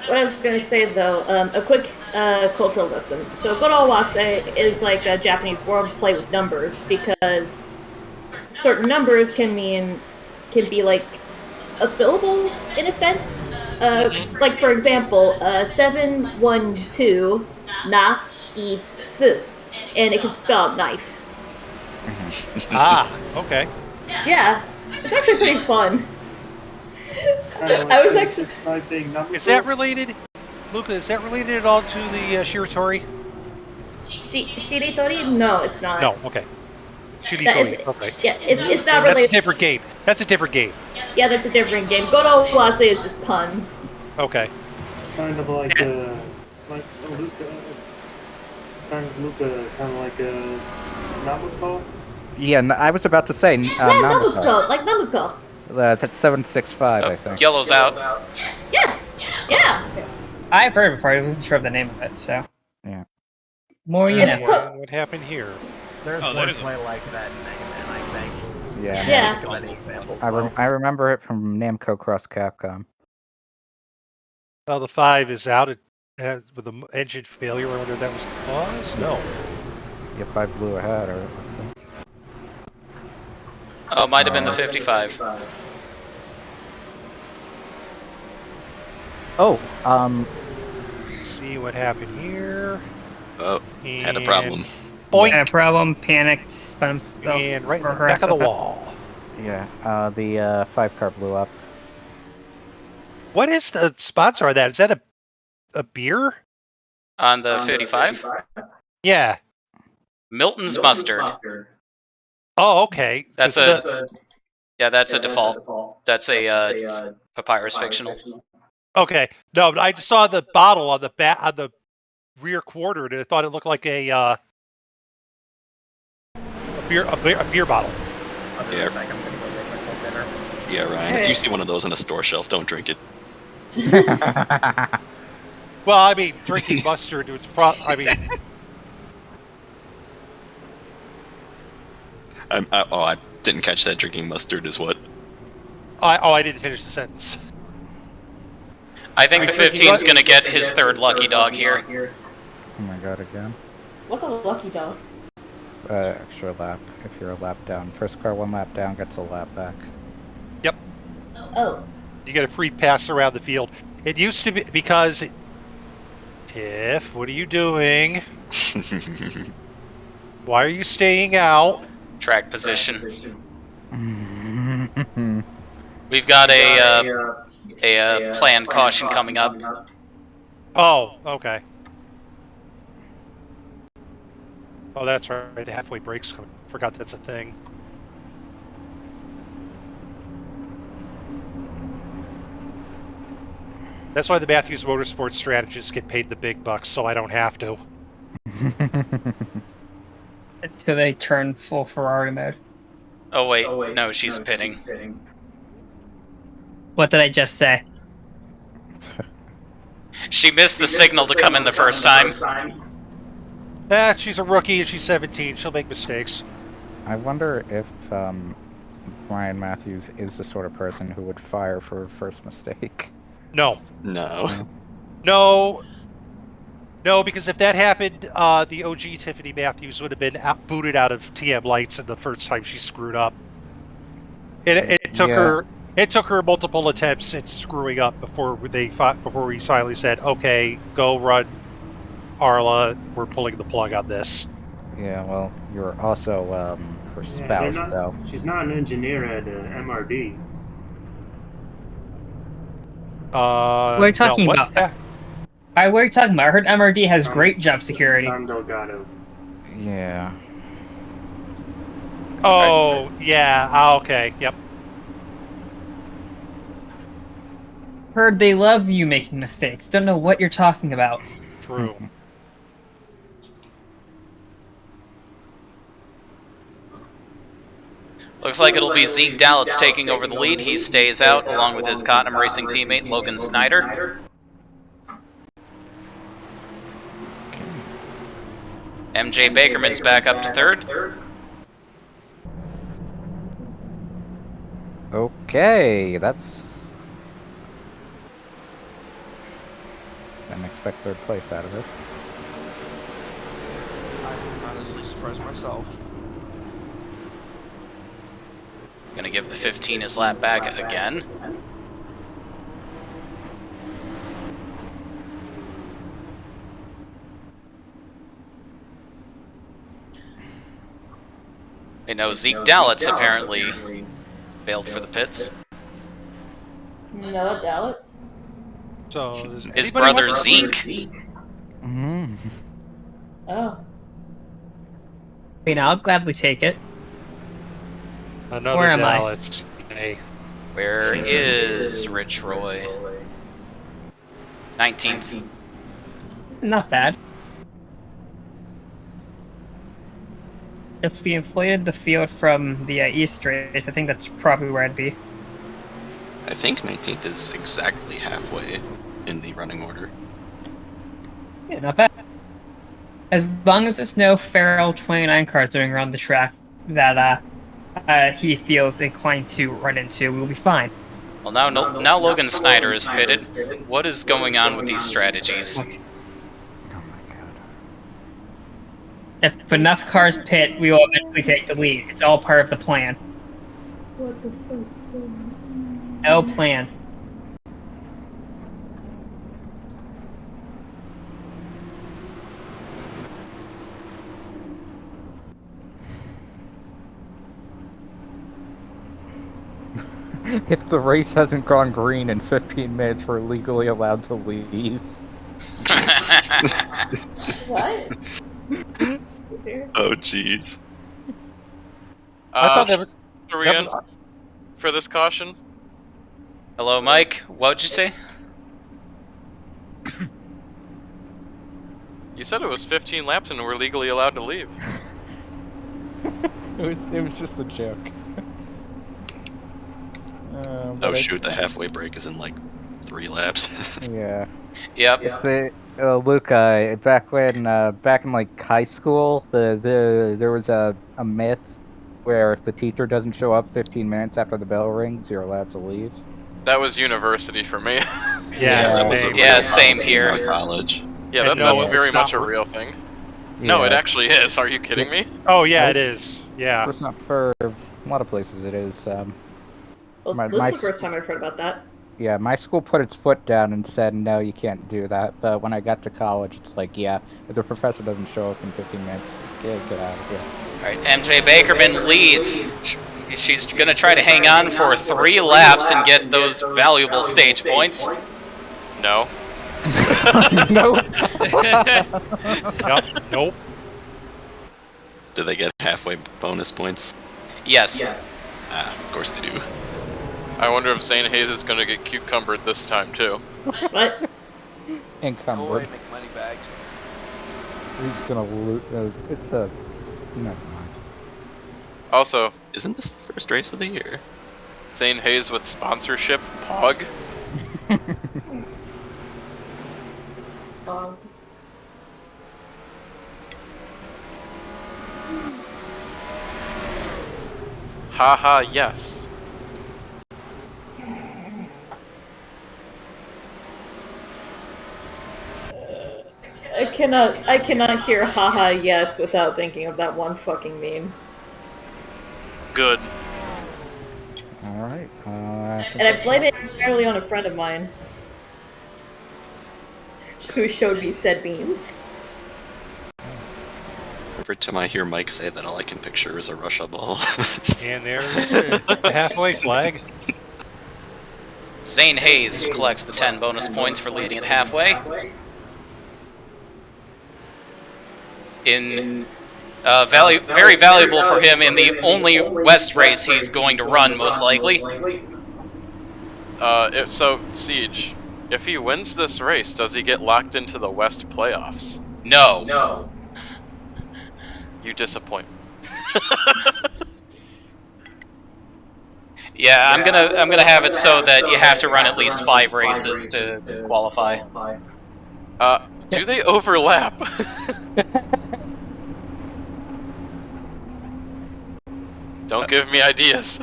What I was going to say though, a quick cultural lesson. So Goro Awase is like a Japanese wordplay with numbers, because certain numbers can be like a syllable in a sense. Like for example, 712 na I fu, and it can spell out knife. Ah, okay. Yeah, it's actually pretty fun. I was actually. Is that related, Luca? Is that related at all to the Shiratori? Shiritori? No, it's not. No. Okay. Shiritori. Okay. Yeah, it's not That's related. a different game. That's a different game. Yeah, that's a different game. Goro Awase is just puns. Okay. Kind of like Luca, kind of like Nabucco. Yeah, I was about to say Nabucco, like Nabucco. That's 765, I think. Yellow's out. Yes! Yeah! I've heard it before, I wasn't sure of the name of it, so. Yeah. More you know. What happened here? There's wordplay like that in Mega Man, I think. Yeah. I can't think of any examples, though. I remember it from Namco Cross Capcom. Well, the 5 is out. It has, with the engine failure, or whether that was the cause? No. Yeah, 5 blew ahead, or it looks like. Oh, might have been the 55. Oh, Let's see what happened here. Oh, had a problem. Boink. Had a problem, panicked, spun himself. And right in the or back of the herself. wall. yeah, the 5 car blew up. What is the sponsor of that? Is that a beer? On the 55? Yeah. Milton's Mustard. Oh, okay. That's Just that's a default. That's a Papyrus fictional. Okay. No, but I just saw the bottle on the the rear quarter, and I thought it looked like a beer bottle. I'll be right back. I'm gonna go make myself dinner. Yeah, Ryan, if you see one of those on a store shelf, don't drink it. Well, I mean, drinking mustard, it's I mean... I didn't catch that. Drinking mustard is what? I didn't finish the sentence. I think the 15's gonna get his third lucky dog here. Oh my god, again. What's a lucky dog? Extra lap, if you're a lap down. First car 1 lap down gets a lap back. Yep. Oh. You get a free pass around the field. It used to be, because... Tiff, what are you doing? Why are you staying out? Track position. We've got a planned caution coming up. Oh, okay. Oh, that's right. The halfway breaks coming. Forgot that's a thing. That's why the Matthews Motorsports strategists get paid the big bucks, so I don't have to. Until they turn full Ferrari mode. Oh wait, no, she's pitting. What did I just say? She missed the signal to come in the first time. She's a rookie and she's 17. She'll make mistakes. I wonder if Ryan Matthews is the sort of person who would fire for a first mistake. No. No. No, because if that happened, the OG Tiffany Matthews would have been booted out of TM Lights the first time she screwed up. It took her. It took her multiple attempts at screwing up before we finally said, "Okay, go run, Arla. We're pulling the plug on this." Yeah, well, you're also her spouse, though. She's not an engineer at MRD. What are you talking about? What are you talking about? I heard MRD has great job security. Tom Delgado. Yeah. Oh, yeah. Okay. Yep. Heard they love you making mistakes. Don't know what you're talking about. True. Looks like it'll be Zeke Dallitz taking over the lead. He stays out along with his Cottenham Racing teammate Logan Snyder. MJ Bakerman's back up to third. Okay, that's... Didn't expect third place out of it. I'm honestly surprised myself. Gonna give the 15 his lap back again. I know Zeke Dallitz apparently bailed for the pits. Noah Dallitz? So his brother Zeke. Mm-hmm. Oh. Wait, I'll gladly take it. Another Where am Dallitz. Hey. Where is Rich Roy? 19th. Not bad. If we inflated the field from the East race, I think that's probably where I'd be. I think 19th is exactly halfway in the running order. Yeah, not bad. As long as there's no feral 29 cars doing around the track that he feels inclined to run into, we'll be fine. Well, now Logan Snyder is pitted. What is going on with these strategies? If enough cars pit, we will eventually take the lead. It's all part of the plan. What the fuck is going on? No plan. If the race hasn't gone green in 15 minutes, we're legally allowed to leave. What? Oh, jeez. I thought are we in for this caution? Hello, Mike. What'd you say? You said it was 15 laps and we're legally allowed to leave. It was just a joke. Oh shoot, the halfway break is in like 3 laps. Yeah. Yep. It's Luke. Back in like high school, there was a myth where if the teacher doesn't show up 15 minutes after the bell rings, you're allowed to leave. That was university for me. That was a Yeah, real same policy here. in college. Yeah, And no, that's it's very much a not- real thing. No, it actually is. Are you kidding me? Oh yeah, it is. Yeah. It's not for a lot of places. It is. Well, this is the first time I've heard about that. Yeah, my school put its foot down and said, no, you can't do that. But when I got to college, it's like, yeah, if the professor doesn't show up in 15 minutes, get out of here. Alright, MJ Bakerman leads. She's gonna try to hang on for 3 laps and get those valuable stage points. No. Nope. Nope. Do they get halfway bonus points? Yes. Ah, of course they do. I wonder if Zane Hayes is gonna get cucumbered this time too. What? Encumbered. Go away, make money bags. He's gonna loot. It's a. Never mind. Also, isn't this the first race of the year? Zane Hayes with sponsorship, Pog. Haha, yes. I cannot hear haha yes without thinking of that one fucking meme. Good. Alright. And I blame it entirely on a friend of mine who showed me said memes. Every time I hear Mike say that, all I can picture is a Russia ball. And there's the halfway flag. Zane Hayes collects the 10 bonus points for leading at halfway. Very valuable for him in the only West race he's going to run, most likely. So, Siege, if he wins this race, does he get locked into the West playoffs? No. You disappoint. Yeah, I'm gonna have it so that you have to run at least 5 races to qualify. Do they overlap? Don't give me ideas.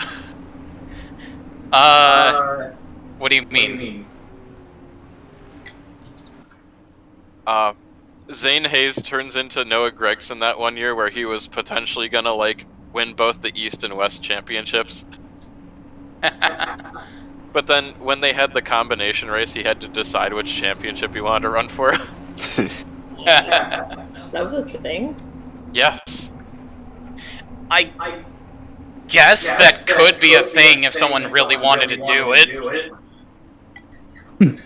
What do you mean? Zane Hayes turns into Noah Gregson that one year where he was potentially gonna, like, win both the East and West championships. But then, when they had the combination race, he had to decide which championship he wanted to run for. That was a thing? Yes. I guess that could be a thing if someone really wanted to do it.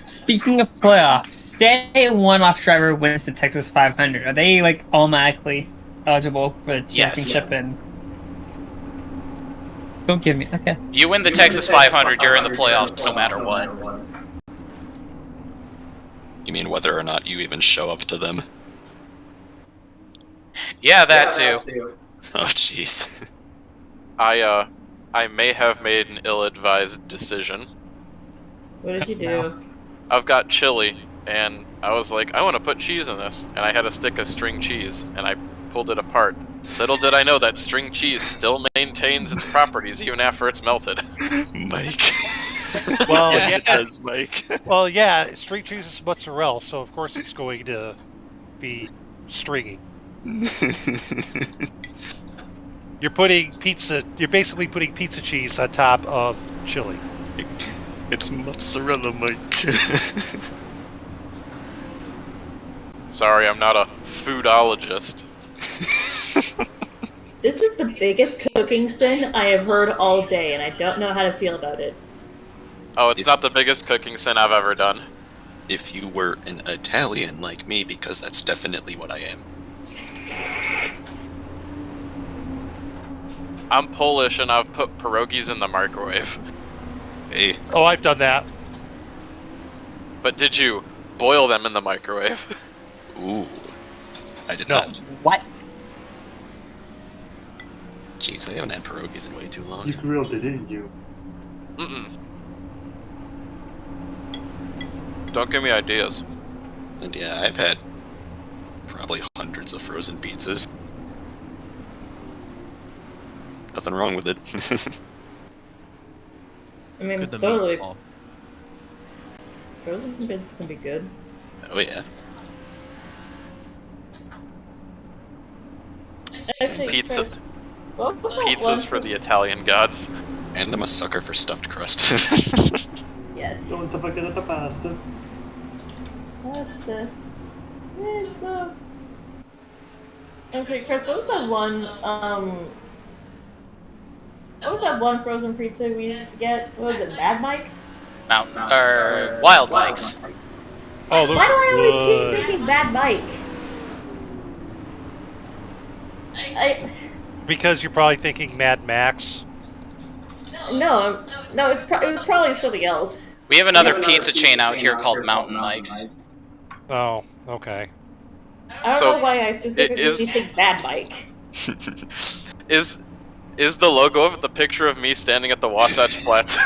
Speaking of playoffs, say a one-off driver wins the Texas 500. Are they like automatically eligible for the championship? Yes. And don't give me okay. You win the Texas 500, you're in the playoffs no matter what. You mean whether or not you even show up to them? Yeah, that too. Oh, jeez. I may have made an ill-advised decision. What did you do? I've got chili, and I was like, I want to put cheese in this, and I had a stick of string cheese, and I pulled it apart. Little did I know that string cheese still maintains its properties even after it's melted. Mike. Well, yes, yeah. it does, Mike. Well, yeah, string cheese is mozzarella, so of course it's going to be stringy. You're basically putting pizza cheese on top of chili. It's mozzarella, Mike. Sorry, I'm not a foodologist. This is the biggest cooking sin I have heard all day, and I don't know how to feel about it. Oh, it's not the biggest cooking sin I've ever done. If you were an Italian like me, because that's definitely what I am. I'm Polish and I've put pierogies in the microwave. Hey. Oh, I've done that. But did you boil them in the microwave? Ooh. I did not. What? Jeez, I haven't had pierogies in way too long. You grilled it, didn't you? Mm-mm. Don't give me ideas. And yeah, I've had probably hundreds of frozen pizzas. Nothing wrong with it. I mean, Good to totally. meatball. Frozen pizza can be good. Oh yeah. Actually, Pizza. Chris, what was that one Pizzas for the Italian gods. And I'm a sucker for stuffed crust. Yes. Don't forget the pasta. Pasta. Pizza. Okay, Chris, what was that one, what was that one frozen pizza we used to get? What was it, Mad Mike? Mountain or Wild Mike's. Oh, those Why do I always good. keep thinking Mad Mike? Because you're probably thinking Mad Max. No, it was probably something else. We have another pizza chain out here called Mountain Mike's. Oh, okay. I don't know why I specifically think Mad Mike. Is the logo of the picture of me standing at the Wasatch Flats?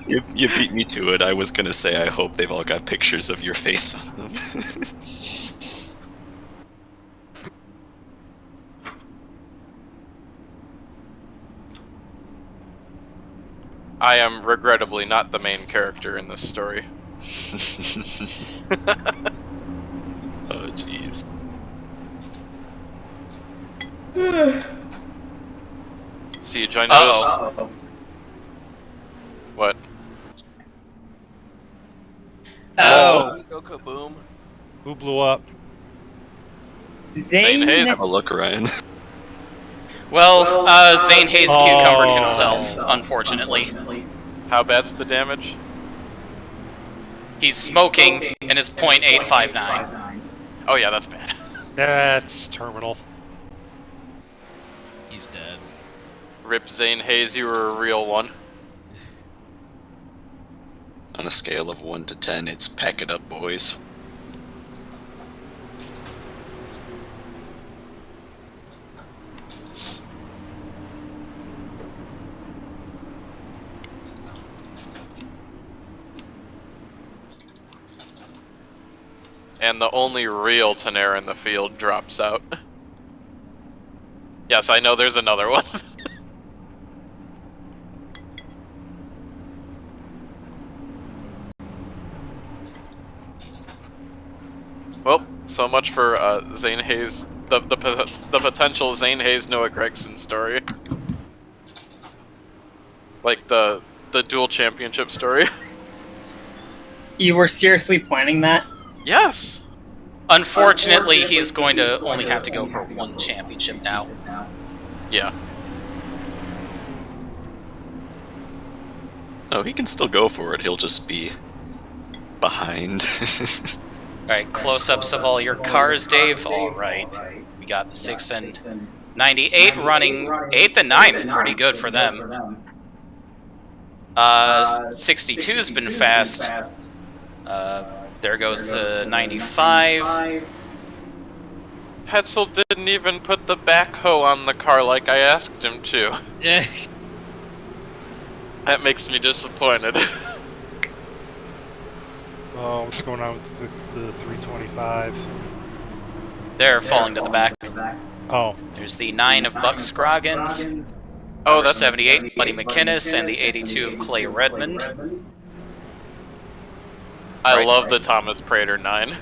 You beat me to it. I was gonna say I hope they've all got pictures of your face on them. I am regrettably not the main character in this story. Oh jeez. Siege, I noticed. Uh-oh. What? Oh. Go kaboom. Who blew up? Zane Hayes. Have a look, Ryan. Well, Zane Hayes cucumbered himself, unfortunately. How bad's the damage? He's smoking, and it's .859. Oh yeah, that's bad. That's terminal. He's dead. Rip Zane Hayes, you were a real one. On a scale of 1 to 10, it's pack it up, boys. And the only real Tenera in the field drops out. Yes, I know there's another one. Well, so much for Zane Hayes, the potential Zane Hayes Noah Gregson story. Like the dual championship story. You were seriously planning that? Yes. Unfortunately, he's going to only have to go for one championship now. Yeah. Oh, he can still go for it. He'll just be behind. Alright, close-ups of all your cars, Dave. Alright. We got the 6 and 98 running 8th and 9th. Pretty good for them. 62's been fast. There goes the 95. Hetzel didn't even put the backhoe on the car like I asked him to. Yeah. That makes me disappointed. Oh, what's going on with the 325? They're falling to the back. Oh. There's the 9 of Buck Scroggins. Oh, that's 78, Buddy McInnes, and the 82 of Clay Redmond. I love the Thomas Prater 9.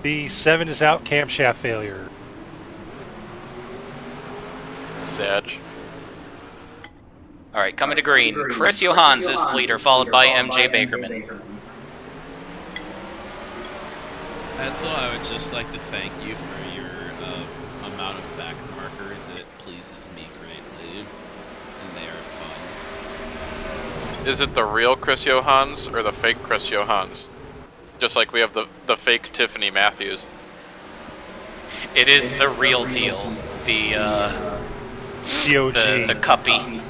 The 7 is out, camshaft failure. Sag. Alright, coming to green. Chris Johans is the leader, followed by MJ Bakerman. That's all. I would just like to thank you for your amount of back markers. It pleases me greatly, and they are fun. Is it the real Chris Johans or the fake Chris Johans? Just like we have the fake Tiffany Matthews. It is the real deal. The COG. the cuppy.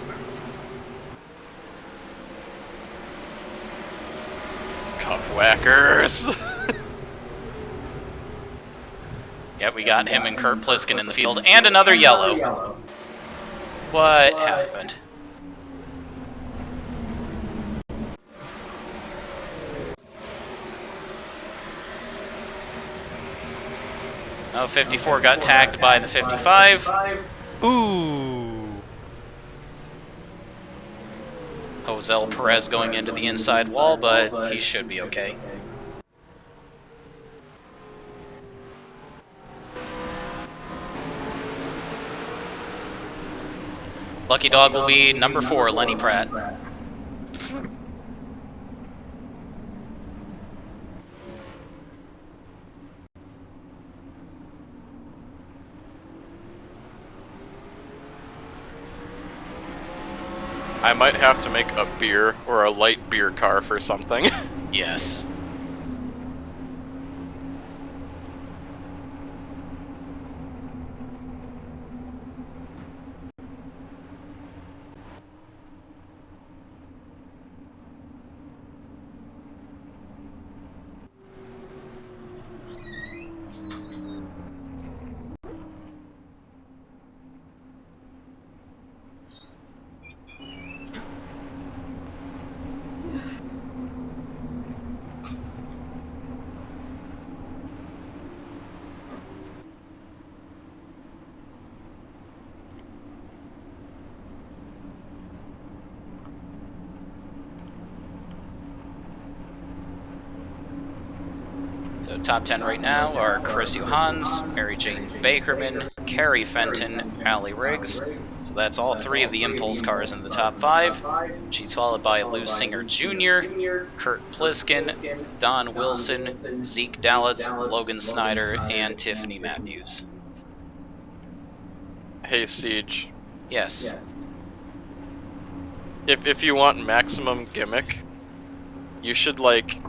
Cup whackers. Yeah, we got him and Kurt Pliskin in the field, and another yellow. What happened? Oh, 54 got tagged by the 55. Ooh. Josel Perez going into the inside wall, but he should be okay. Lucky dog will be number 4, Lenny Pratt. I might have to make a beer or a light beer car for something. Yes. So top 10 right now are Chris Johans, Mary Jane Bakerman, Carrie Fenton, Allie Riggs. So that's all 3 of the Impulse cars in the top 5. She's followed by Lou Singer Jr., Kurt Pliskin, Don Wilson, Zeke Dallitz, Logan Snyder, and Tiffany Matthews. Hey, Siege. Yes. If you want maximum gimmick, you should, like,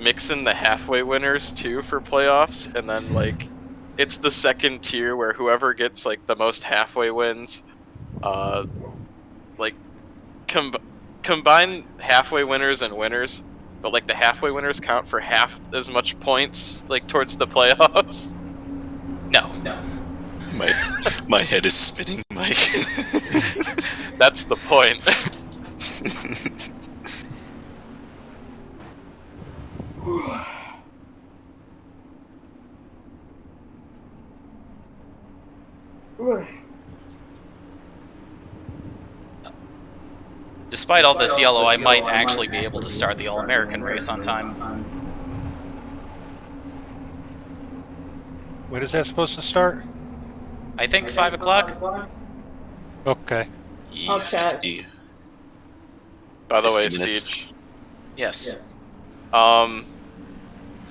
mix in the halfway winners too for playoffs, and then like it's the second tier where whoever gets like the most halfway wins, like combine halfway winners and winners, but like the halfway winners count for half as much points like towards the playoffs. No. My head is spinning, Mike. That's the point. Despite all this yellow, I might actually be able to start the All-American race on time. When is that supposed to start? I think 5 o'clock. Okay. I'll check. By the way, minutes. Siege. Yes. I'm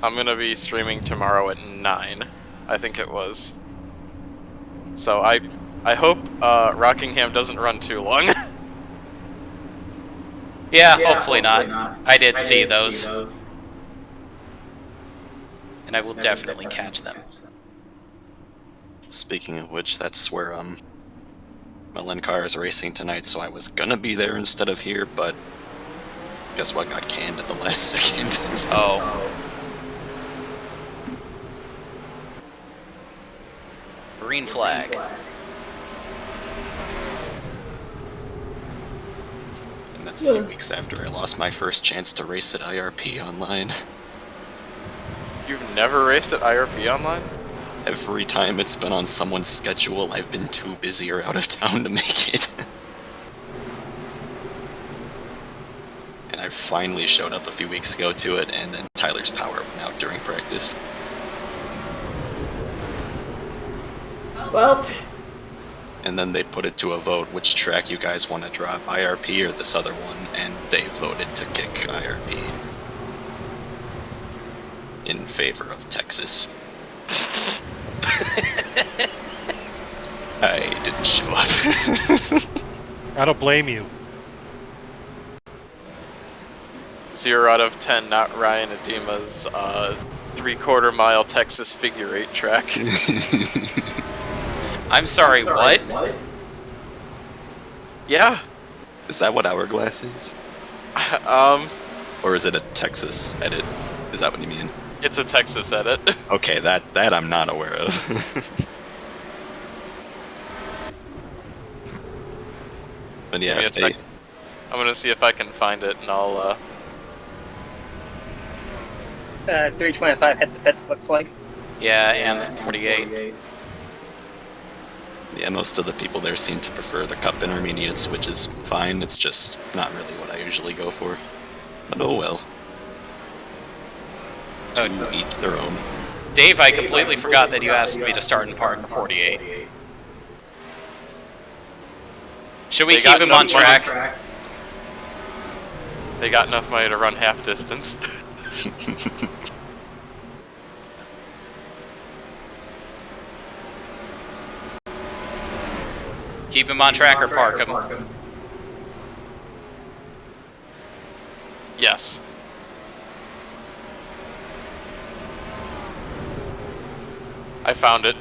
gonna be streaming tomorrow at 9. I think it was. So I hope Rockingham doesn't run too long. Yeah, hopefully not. I did see those. And I will definitely catch them. Speaking of which, that's where my car is racing tonight, so I was gonna be there instead of here, but guess what, got canned at the last second. Oh. Green flag. And that's a few weeks after I lost my first chance to race at IRP online. You've never raced at IRP online? Every time it's been on someone's schedule, I've been too busy or out of town to make it. And I finally showed up a few weeks ago to it, and then Tyler's power went out during practice. Well. And then they put it to a vote which track you guys want to drop, IRP or this other one, and they voted to kick IRP in favor of Texas. I didn't show up. I don't blame you. 0 out of 10, not Ryan Adema's 3/4 mile Texas figure 8 track. I'm sorry, what? Yeah. Is that what Hourglass is? Or is it a Texas edit? Is that what you mean? It's a Texas edit. Okay, that I'm not aware of. But yeah, if they... I'm gonna see if I can find it, and I'll 325 hit the pits, looks like. Yeah, and 48. Yeah, most of the people there seem to prefer the Cup Intermediates, which is fine. It's just not really what I usually go for. But oh well. To each their own. Dave, I completely forgot that you asked me to start in Park 48. Should we keep him on track? They got enough money to run half distance. Keep him on track or park him? Yes. I found it.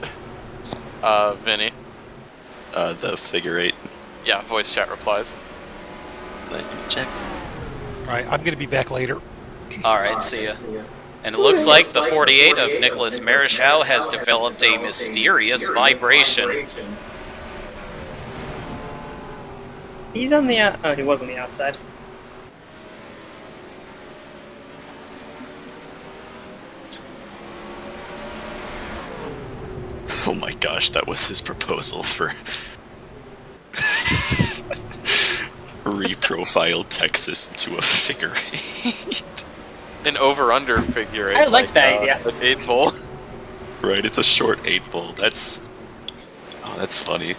Vinny. The figure 8. Yeah, voice chat replies. Let me check. Alright, I'm gonna be back later. Alright, see ya. And it looks like the 48 of Nicholas Marischal has developed a mysterious vibration. He's on the oh, he was on the outside. Oh my gosh, that was his proposal for reprofile Texas into a figure 8. An over-under figure 8. I like that idea. An 8 bowl. Right, it's a short 8 bowl. That's funny.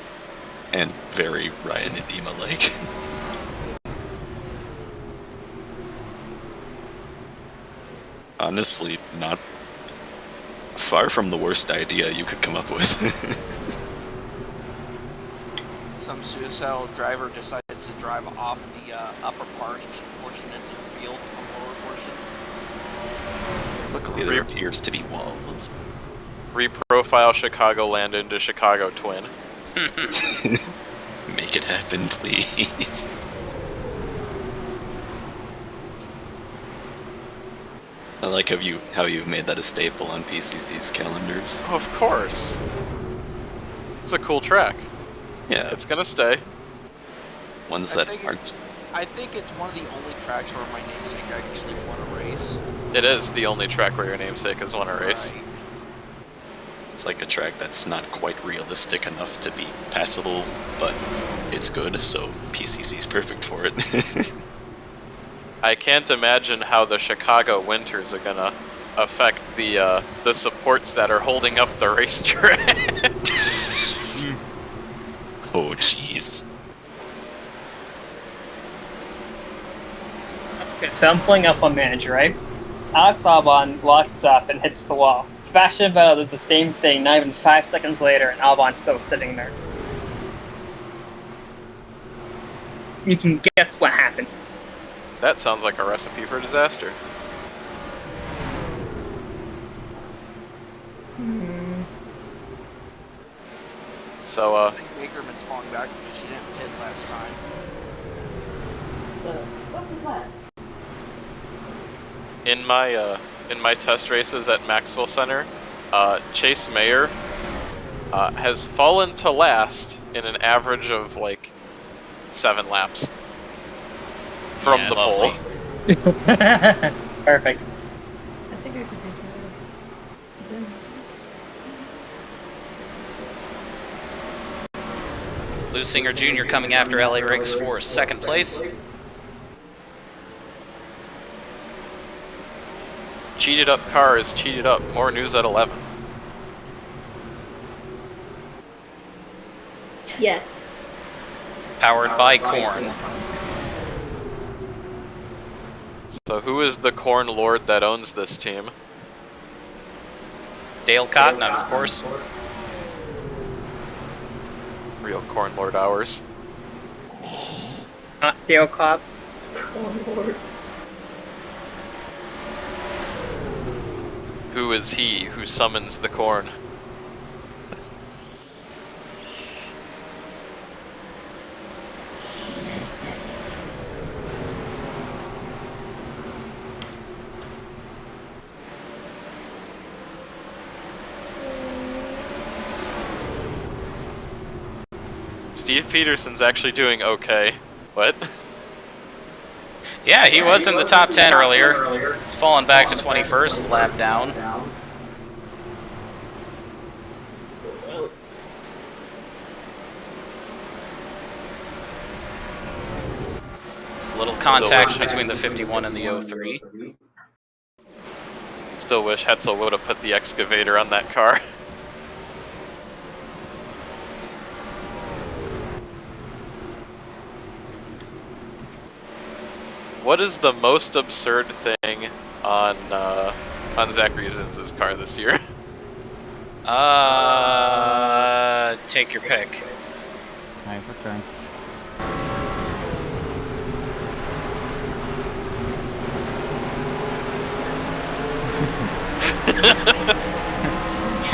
And very Ryan Edema-like. Honestly, not far from the worst idea you could come up with. Some suicidal driver decides to drive off the upper portion into the field from the lower portion. Luckily, there appears to be walls. Reprofile Chicagoland into Chicago Twin. Make it happen, please. I like how you've made that a staple on PCC's calendars. Oh, of course. It's a cool track. Yeah. It's gonna stay. Ones that aren't. I think it's one of the only tracks where my namesake actually won a race. It is the only track where your namesake has won a race. Right. It's like a track that's not quite realistic enough to be passable, but it's good, so PCC's perfect for it. I can't imagine how the Chicago winters are gonna affect the supports that are holding up the racetrack. Oh, jeez. Okay, so I'm pulling up on manager, right? Alex Albon locks up and hits the wall. Sebastian Vettel does the same thing, not even 5 seconds later, and Albon's still sitting there. You can guess what happened. That sounds like a recipe for disaster. So, I think Bakerman's falling back because she didn't pit last time. The fuck was that? in my test races at Maxwell Center, Chase Mayer has fallen to last in an average of like 7 laps from the pole. Perfect. I think I could do better. Lusinger Jr. coming after LA Riggs for second place. Cheated up car is cheated up. More news at 11. Yes. Powered by corn. So who is the corn lord that owns this team? Dale Cotton, of course. Real corn lord hours. Not Dale Cobb. Corn lord. Who is he who summons the corn? Steve Peterson's actually doing okay. What? Yeah, he was in the top 10 earlier. He's fallen back to 21st, lap down. Little contact between the 51 and the 03. Still wish Hetzel would have put the excavator on that car. What is the most absurd thing on Zachary Zins's car this year? Take your pick. Alright, return.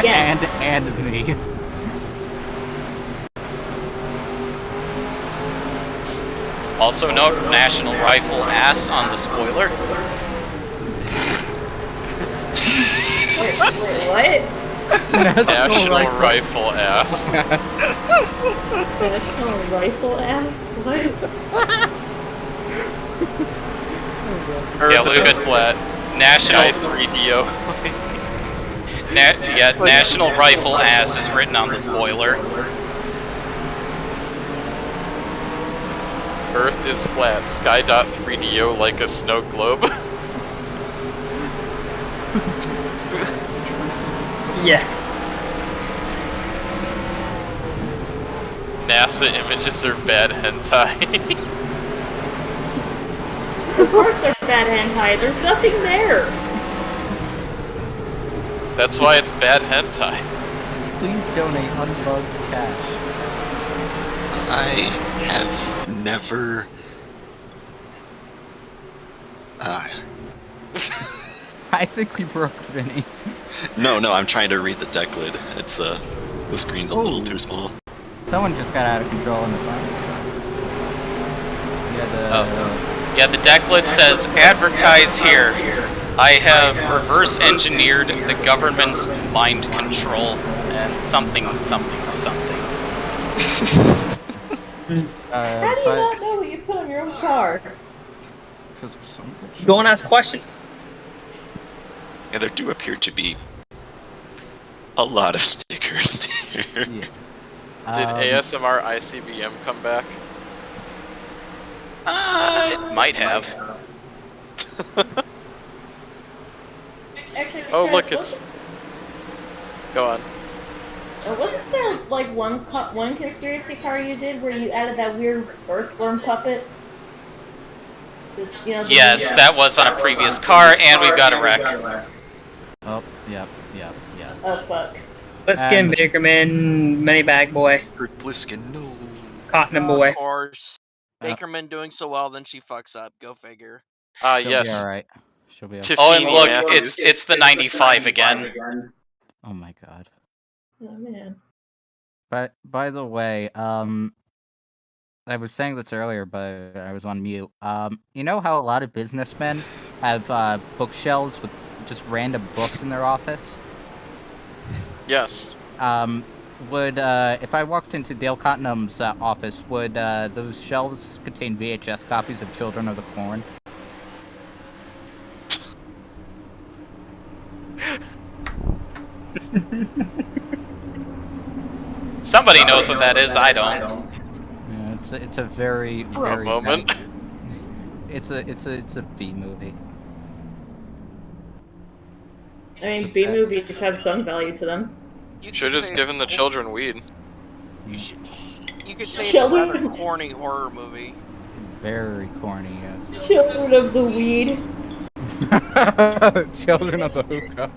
Yes. And me. Also note National Rifle ass on the spoiler. Wait, what? National Rifle ass. National Rifle ass? What? Earth look is at flat. National Sky 3DO. National Rifle ass is written on the spoiler. Earth is flat. Sky.3DO like a snow globe. Yeah. NASA images are bad hentai. Of course they're bad hentai. There's nothing there. That's why it's bad hentai. Please donate unbugged cash. I have never. I think we broke Vinny. No, I'm trying to read the deck lid. It's the screen's a little too small. Someone just got out of control in the front. Yeah, the deck lid says, advertise here. I have reverse engineered the government's mind control and something. How do you not know what you put on your own car? Because there's so much. Go and ask questions. Yeah, there do appear to be a lot of stickers there. Yeah. Did ASMR ICBM come back? It might have. Actually, Oh, guys, look, it's. Go on. Wasn't there like one conspiracy car you did where you added that weird earthworm puppet? Yes, that was on a previous car, and we've got a wreck. Oh, yep. Oh fuck. Bliskin, Bakerman, Moneybag Boy, Kurt Bliskin, no. Cotton Boy. Of course. Bakerman doing so well, then she fucks up. Go figure. She'll Yes. be alright. She'll be okay. Oh, and Tiffany look, Matthews. it's the 95 again. Oh my god. Oh man. But by the way, I was saying this earlier, but I was on mute. You know how a lot of businessmen have bookshelves with just random books in their office? Yes. Would if I walked into Dale Cottenham's office, would those shelves contain VHS copies of Children of the Corn? Somebody knows what that is, I don't. Yeah, it's a very For a very moment. bad- it's a B movie. I mean, B movies have some value to them. Should have just given the children weed. You could say it's a Children- rather corny horror movie. Very corny, yes. Children of the weed. Children of the hookah.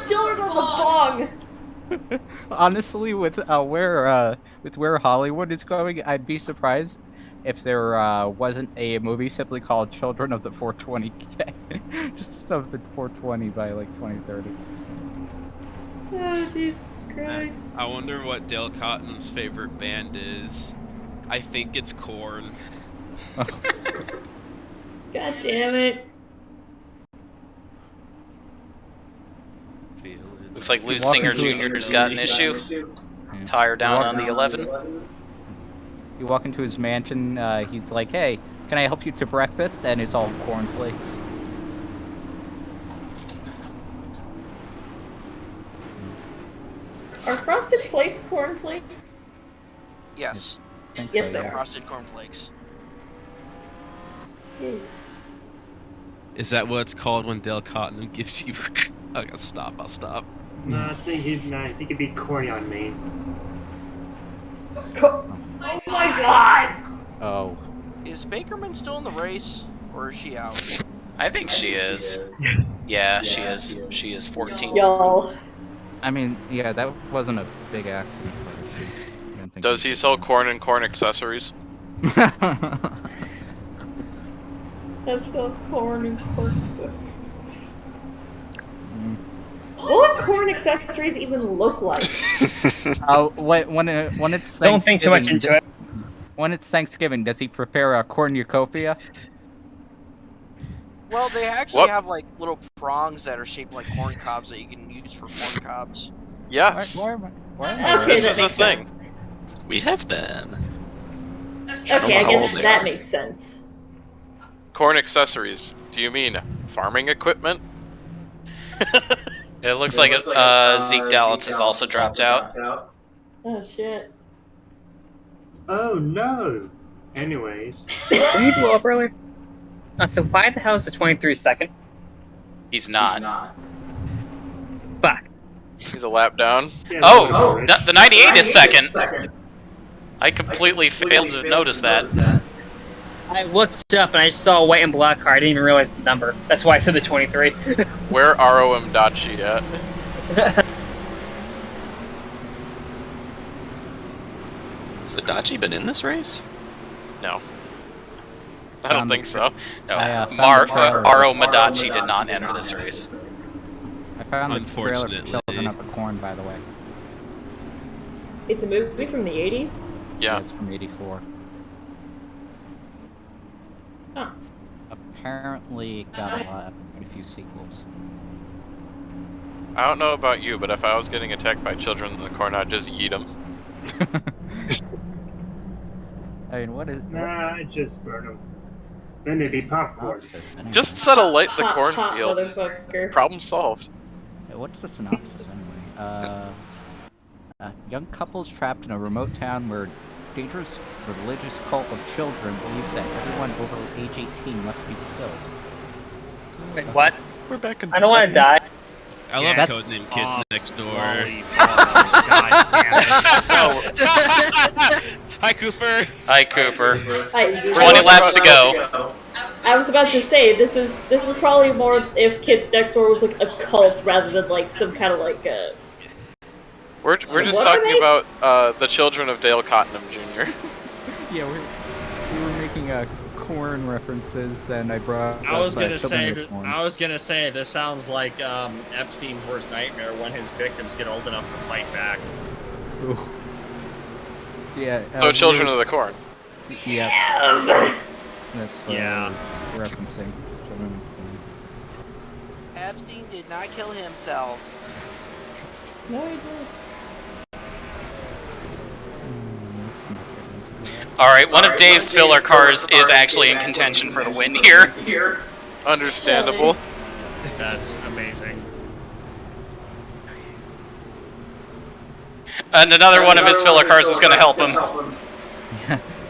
Children of the bong. Honestly, with where Hollywood is going, I'd be surprised if there wasn't a movie simply called Children of the 420K. Just of the 420 by like 2030. Oh, Jesus Christ. I wonder what Dale Cotton's favorite band is. I think it's Korn. God damn it. Looks like Lou Singer Jr.'s got an issue. Tire down on the 11. You walk into his mansion, he's like, hey, can I help you to breakfast? And it's all cornflakes. Are Frosted Flakes cornflakes? Yes. think Yes, so, they yeah. are. Frosted cornflakes. Is that what it's called when Dale Cotton gives you? I'll stop. No, I think it'd be corny on me. Oh my god! Oh. Is Bakerman still in the race, or is she out? I think she is. Yeah, she is. She is 14. Y'all. I mean, yeah, that wasn't a big accident, but she didn't think Does he sell corn and corn accessories? That's so corn and corn accessories. What would corn accessories even look like? Oh, when it's Don't think too much Thanksgiving, into it. When it's Thanksgiving, does he prepare a cornucopia? Well, they actually have like little prongs that are shaped like corn cobs that you can use for corn cobs. Yes. Why am I Okay, This that is a makes thing. sense. We have them. Okay, I how guess old they that are. makes sense. Corn accessories. Do you mean farming equipment? It looks like Zeke Dallas has also dropped out. Oh shit. Oh no! Anyways. Did he blow up earlier? So why the hell is the 23 second? He's not. Fuck. He's a lap down. Yeah, Oh, Rich. the 98 is second. I completely failed to notice that. I looked up and I saw a white and black car. I didn't even realize the number. That's why I said the 23. Where ROM Dachi at? Has Adachi been in this race? No. I don't think so. No, found Aro the trailer. Madachi did not enter this race. I found the trailer for Unfortunately. Children of the Corn, by the way. It's a movie from the 80s? Yeah. It's from '84. Huh. Apparently, it got a few sequels. I don't know about you, but if I was getting attacked by children in the corn, I'd just yeet them. I mean, what is? Nah, I just burn them. Then they'd be popcorn. Just set alight the Hot cornfield. motherfucker. Problem solved. What's the synopsis anyway? Young couples trapped in a remote town where dangerous religious cult of children believes that everyone over age 18 must be killed. Wait, what? We're back in I don't want to die. I love That's Codename Kids Next Door. God damn it. Hi, Cooper. Hi, Cooper. 20 I laps to go. was about to say this is probably more if Kids Next Door was like a cult rather than like some kind of like We're just What are talking they? about the children of Dale Cottenham Jr. Yeah, we were making corn references, and I brought. I was up, gonna Children say of that, Corn. I was gonna say this sounds like Epstein's worst nightmare when his victims get old enough to fight back. Ooh. Yeah. So children of the corn. Yeah. That's Yeah. referencing Children of Corn. Epstein did not kill himself. No, he didn't. Alright, one of Dave's filler cars is actually in contention for the win here. Understandable. That's amazing. And another one of his filler cars is going to help him.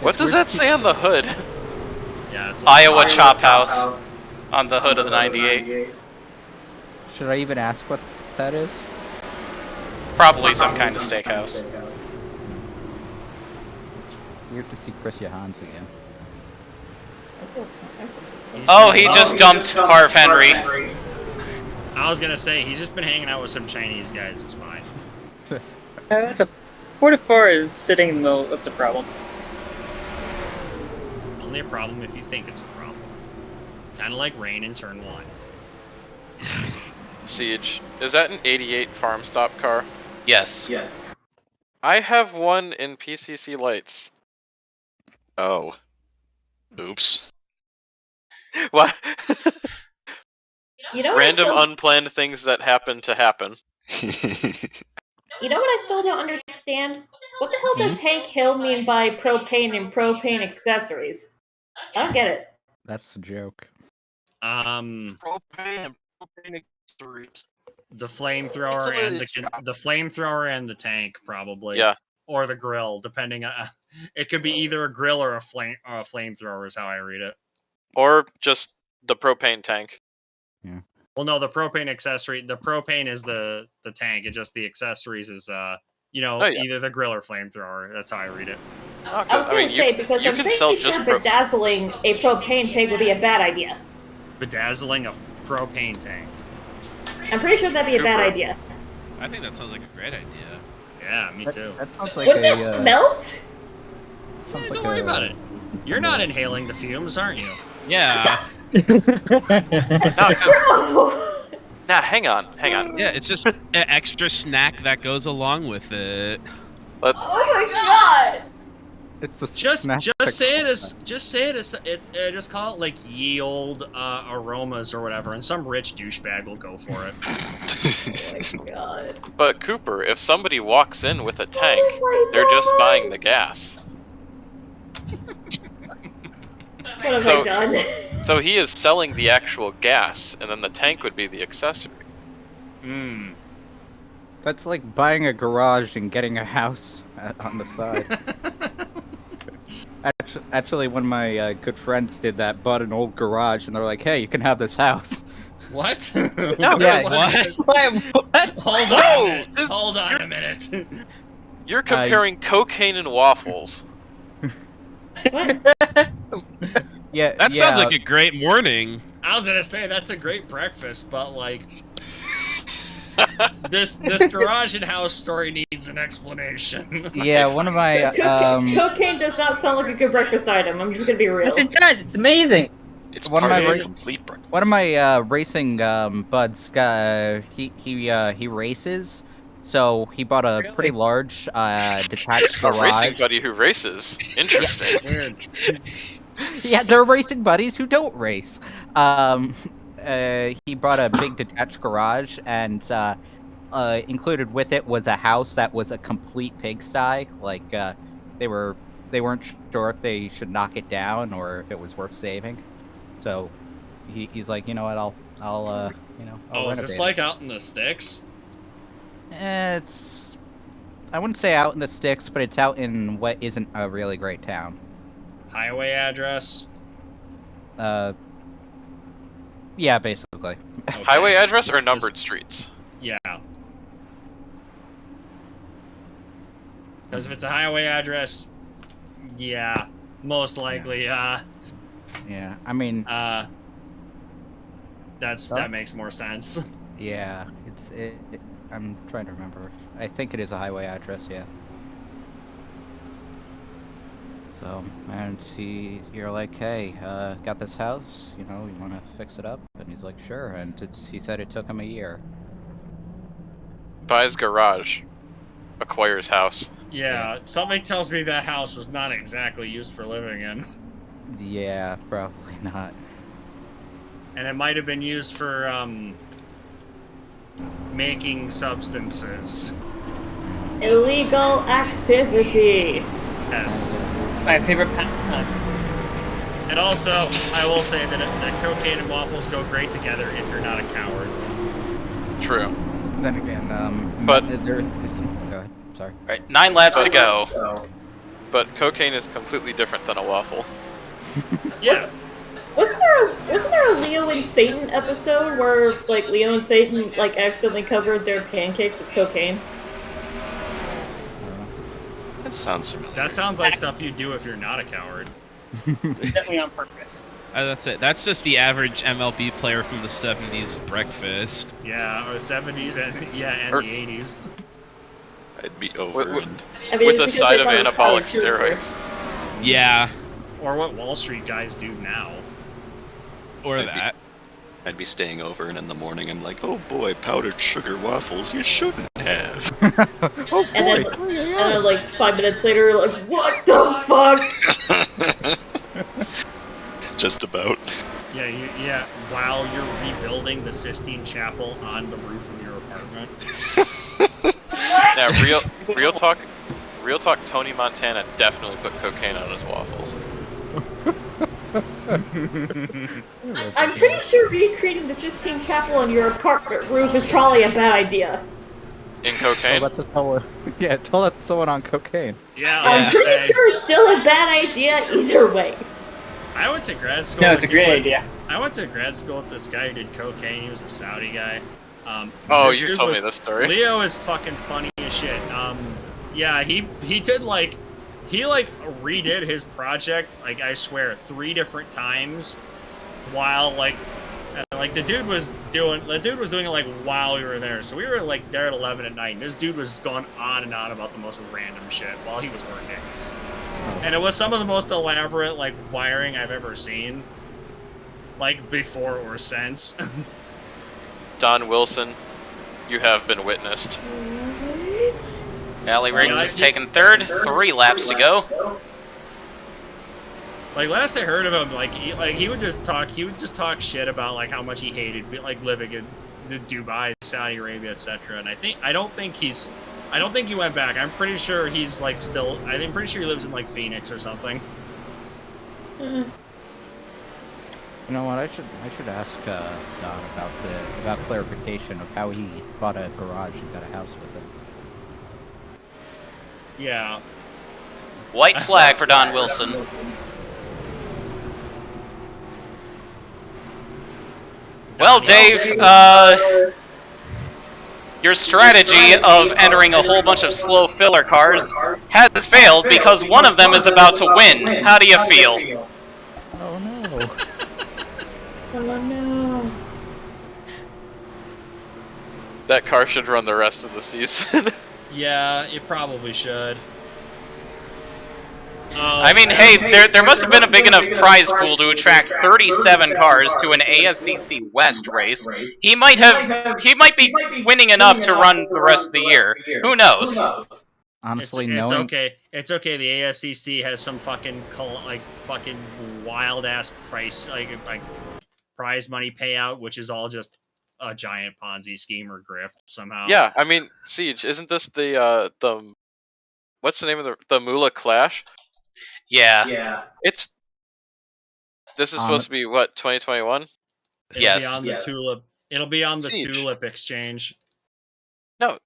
What does that say on the hood? Yeah, it's like Iowa Chop House on the hood of the 98. Should I even ask what that is? Probably some kind of steakhouse. It's weird to see Chris Johans again. Oh, he just dumped Harv Henry. I was gonna say he's just been hanging out with some Chinese guys. It's fine. That's a 4-4 is sitting in the middle. That's a problem. Only a problem if you think it's a problem. Kind of like rain in turn 1. Siege. Is that an 88 farm stop car? Yes. I have one in PCC lights. Oh. Oops. What? You know what Random I still, unplanned things that happen to happen. you know what I still don't understand? What the hell does Hank Hill mean by propane and propane accessories? I don't get it. That's the joke. Propane and propane accessories. The flamethrower and the flamethrower and the tank probably. Yeah. or the grill, depending on. It could be either a grill or a flamethrower, is how I read it. Or just the propane tank. Yeah. Well, no, the propane accessory. The propane is the tank. It's just the accessories is either the grill or flamethrower. That's how I read it. I was going to say, because I'm pretty sure bedazzling a propane tank would be a bad idea. Bedazzling a propane tank. I'm pretty sure that'd be a bad idea. I think that sounds like a great idea. Yeah, me too. That sounds like Wouldn't it melt? Yeah, don't worry about it. You're not inhaling the fumes, aren't you? Yeah. Nah, hang on. Yeah, it's just an extra snack that goes along with it. Oh my god! It's a just say it as just call it like ye old aromas or whatever, and some rich douchebag will go for it. Oh my god! But Cooper, if somebody walks in with a tank, they're just buying the gas. What have I done? So he is selling the actual gas, and then the tank would be the accessory. That's like buying a garage and getting a house on the side. Actually, one of my good friends did that. Bought an old garage, and they're like, "Hey, you can have this house." What? No, yeah, what? Hold on a minute. You're comparing cocaine and waffles. Yeah, that sounds like a great morning. I was gonna say that's a great breakfast, but like this garage and house story needs an explanation. Yeah, one of my cocaine does not sound like a good breakfast item. I'm just gonna be real. Yes, it does. It's amazing. It's one of part my of a complete breakfast. One of my racing buds, he races, so he bought a pretty large detached garage. A racing buddy who races. Interesting. Yeah, they're racing buddies who don't race. He brought a big detached garage, and included with it was a house that was a complete pigsty. Like they weren't sure if they should knock it down or if it was worth saving. So he's like, you know what, I'll is this like out in the sticks? I wouldn't say out in the sticks, but it's out in what isn't a really great town. Highway address? Yeah, basically. Okay. Highway address or numbered streets? Yeah. Because if it's a highway address, yeah, most likely, Yeah, I mean... that makes more sense. Yeah, I'm trying to remember. I think it is a highway address, yeah. So, and you're like, hey, got this house, you want to fix it up? And he's like, sure, and he said it took him a year. Buys garage. Acquires house. Yeah, something tells me that house was not exactly used for living in. Yeah, probably not. And it might have been used for, making substances. Illegal activity. Yes. My favorite pastime. And also, I will say that cocaine and waffles go great together if you're not a coward. True. Then again, but go ahead. Sorry. Right, 9 laps to go. But cocaine is completely different than a waffle. Yeah. Wasn't there a Leo and Satan episode where like Leo and Satan like accidentally covered their pancakes with cocaine? That sounds familiar. That sounds like stuff you do if you're not a coward. Definitely on purpose. That's it. That's just the average MLB player from the 70s breakfast. Yeah, or the 70s and the 80s. I'd be over and... with a side of anabolic steroids. Yeah. Or what Wall Street guys do now. Or that. I'd be staying over, and in the morning I'm like, oh boy, powdered sugar waffles, you shouldn't have. Oh boy. And then like 5 minutes later, like, what the fuck? Just about. Yeah, while you're rebuilding the Sistine Chapel on the roof of your apartment. Now, real talk, Tony Montana definitely put cocaine on his waffles. I'm pretty sure recreating the Sistine Chapel on your apartment roof is probably a bad idea. In cocaine? Told that to someone. Yeah, told that to someone on cocaine. Yeah, I'm pretty sure it's still a bad idea either way. I went to grad school. No, it's a great idea. I went to grad school with this guy who did cocaine. He was a Saudi guy. Oh, this you dude told was- me this story. Leo is fucking funny as shit. Yeah, he did he redid his project, like, I swear, 3 different times while the dude was doing it like while we were there. So we were like there at 11 at night, and this dude was going on and on about the most random shit while he was working. And it was some of the most elaborate like wiring I've ever seen, like before or since. Don Wilson, you have been witnessed. Valley Riggs is taking third. 3 laps to go. Like last I heard of him, he would just talk shit about like how much he hated like living in the Dubai, Saudi Arabia, etc. And I don't think he went back. I'm pretty sure he's like still. I'm pretty sure he lives in like Phoenix or something. You know what? I should ask Don about clarification of how he bought a garage and got a house with it. Yeah. White flag for Don Wilson. Well, Dave, your strategy of entering a whole bunch of slow filler cars has failed because one of them is about to win. How do you feel? Oh no. Oh no. That car should run the rest of the season. Yeah, it probably should. I mean, hey, there must have been a big enough prize pool to attract 37 cars to an ASCC West race. He might be winning enough to run the rest of the year. Who knows? Honestly, it's knowing okay. It's okay. The ASCC has some fucking wild ass price prize money payout, which is all just a giant Ponzi scheme or grift somehow. Yeah, I mean, Siege, isn't this the what's the name of the Moolah Clash? Yeah. This is supposed to be what, 2021? Yes. Be on the Tulip. It'll be on the Siege. Tulip exchange. No.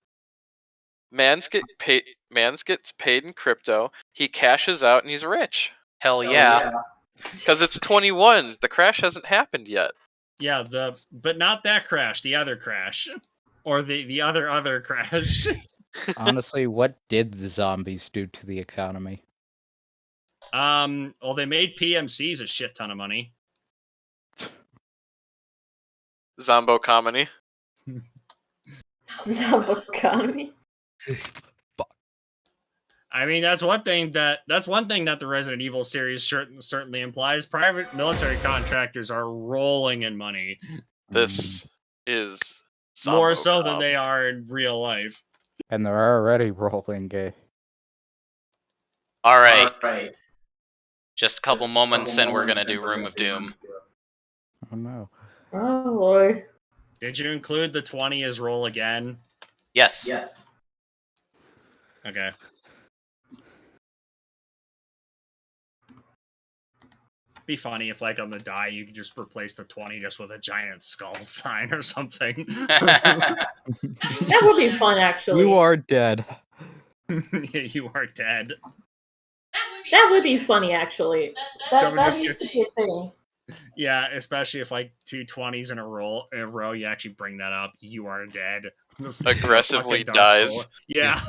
Mans gets paid in crypto. He cashes out and he's rich. Hell yeah. Because it's 21. The crash hasn't happened yet. Yeah, but not that crash. The other crash, or the other crash. honestly, what did the zombies do to the economy? Well, they made PMCs a shit ton of money. Zombo comedy. Zombo economy. I mean, that's one thing that the Resident Evil series certainly implies. Private military contractors are rolling in money. This is Zombo more so than com. they are in real life. And they're already rolling gay. All right. Just a couple moments and we're going to do Room of Doom. Oh no. Oh boy. Did you include the 20 as roll again? Yes. Okay. Be funny if, like, on the die, you could just replace the 20 just with a giant skull sign or something. That would be fun, actually. You are dead. You are dead. That would be funny, actually. Someone That just used gets- to be a thing. Yeah, especially if like 2 20s in a row, you actually bring that up. You are dead. Aggressively Fucking Dark dies. Souls. Yeah.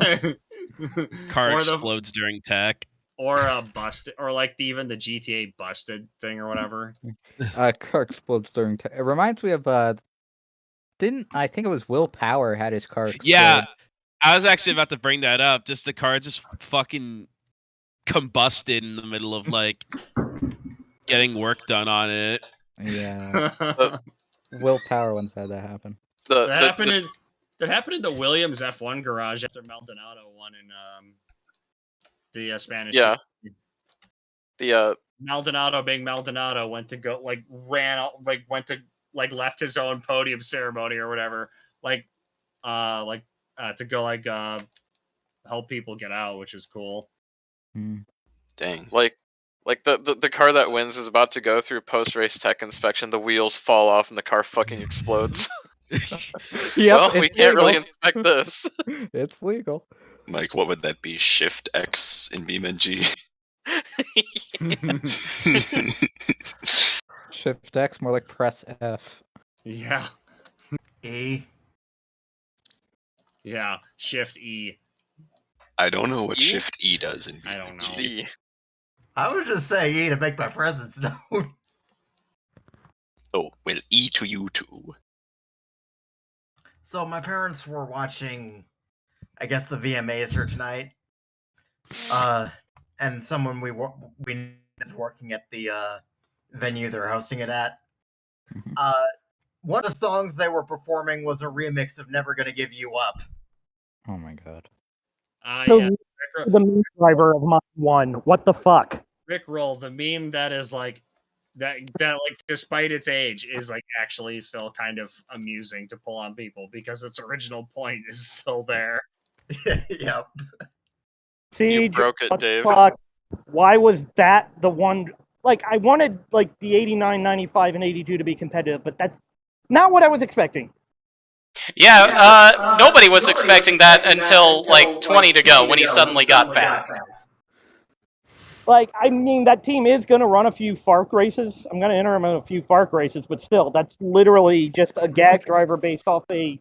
Car Or the- explodes during tech. Or a busted, or like even the GTA busted thing or whatever. Car explodes during. It reminds me of I think it was Will Power had his car explode. Yeah, I was actually about to bring that up. Just the car just fucking combusted in the middle of like getting work done on it. Yeah. Will Power once had that happen. That happened in the Williams F1 garage after Maldonado won in the Spanish. Yeah. Team. The Maldonado, being Maldonado, went to go like ran out, like went to like left his own podium ceremony or whatever, to go help people get out, which is cool. Dang. Like the car that wins is about to go through post race tech inspection. The wheels fall off and the car fucking explodes. Well, we can't really inspect this. It's legal. Mike, what would that be? Shift X in BeamNG? Shift X, more like press F. Yeah. E. Yeah. Shift E. I don't know what Shift E does in BeamNG. I don't know. C. I would just say E to make my presence known. Oh, well, E to you too. So my parents were watching, I guess, the VMAs here tonight. And someone we is working at the venue they're hosting it at. One of the songs they were performing was a remix of "Never Gonna Give You Up." Oh my god. Yeah. The meme driver of mine won. What the fuck? Rickroll, the meme that is like that like despite its age is like actually still kind of amusing to pull on people because its original point is still there. Yep. See, You broke it, what the Dave. fuck? Why was that the one? Like, I wanted like the 89, 95, and 82 to be competitive, but that's not what I was expecting. Yeah, nobody was expecting that until like 20 to go when he suddenly got fast. Like, I mean, that team is going to run a few FARC races. I'm going to enter them in a few FARC races, but still, that's literally just a gag driver based off a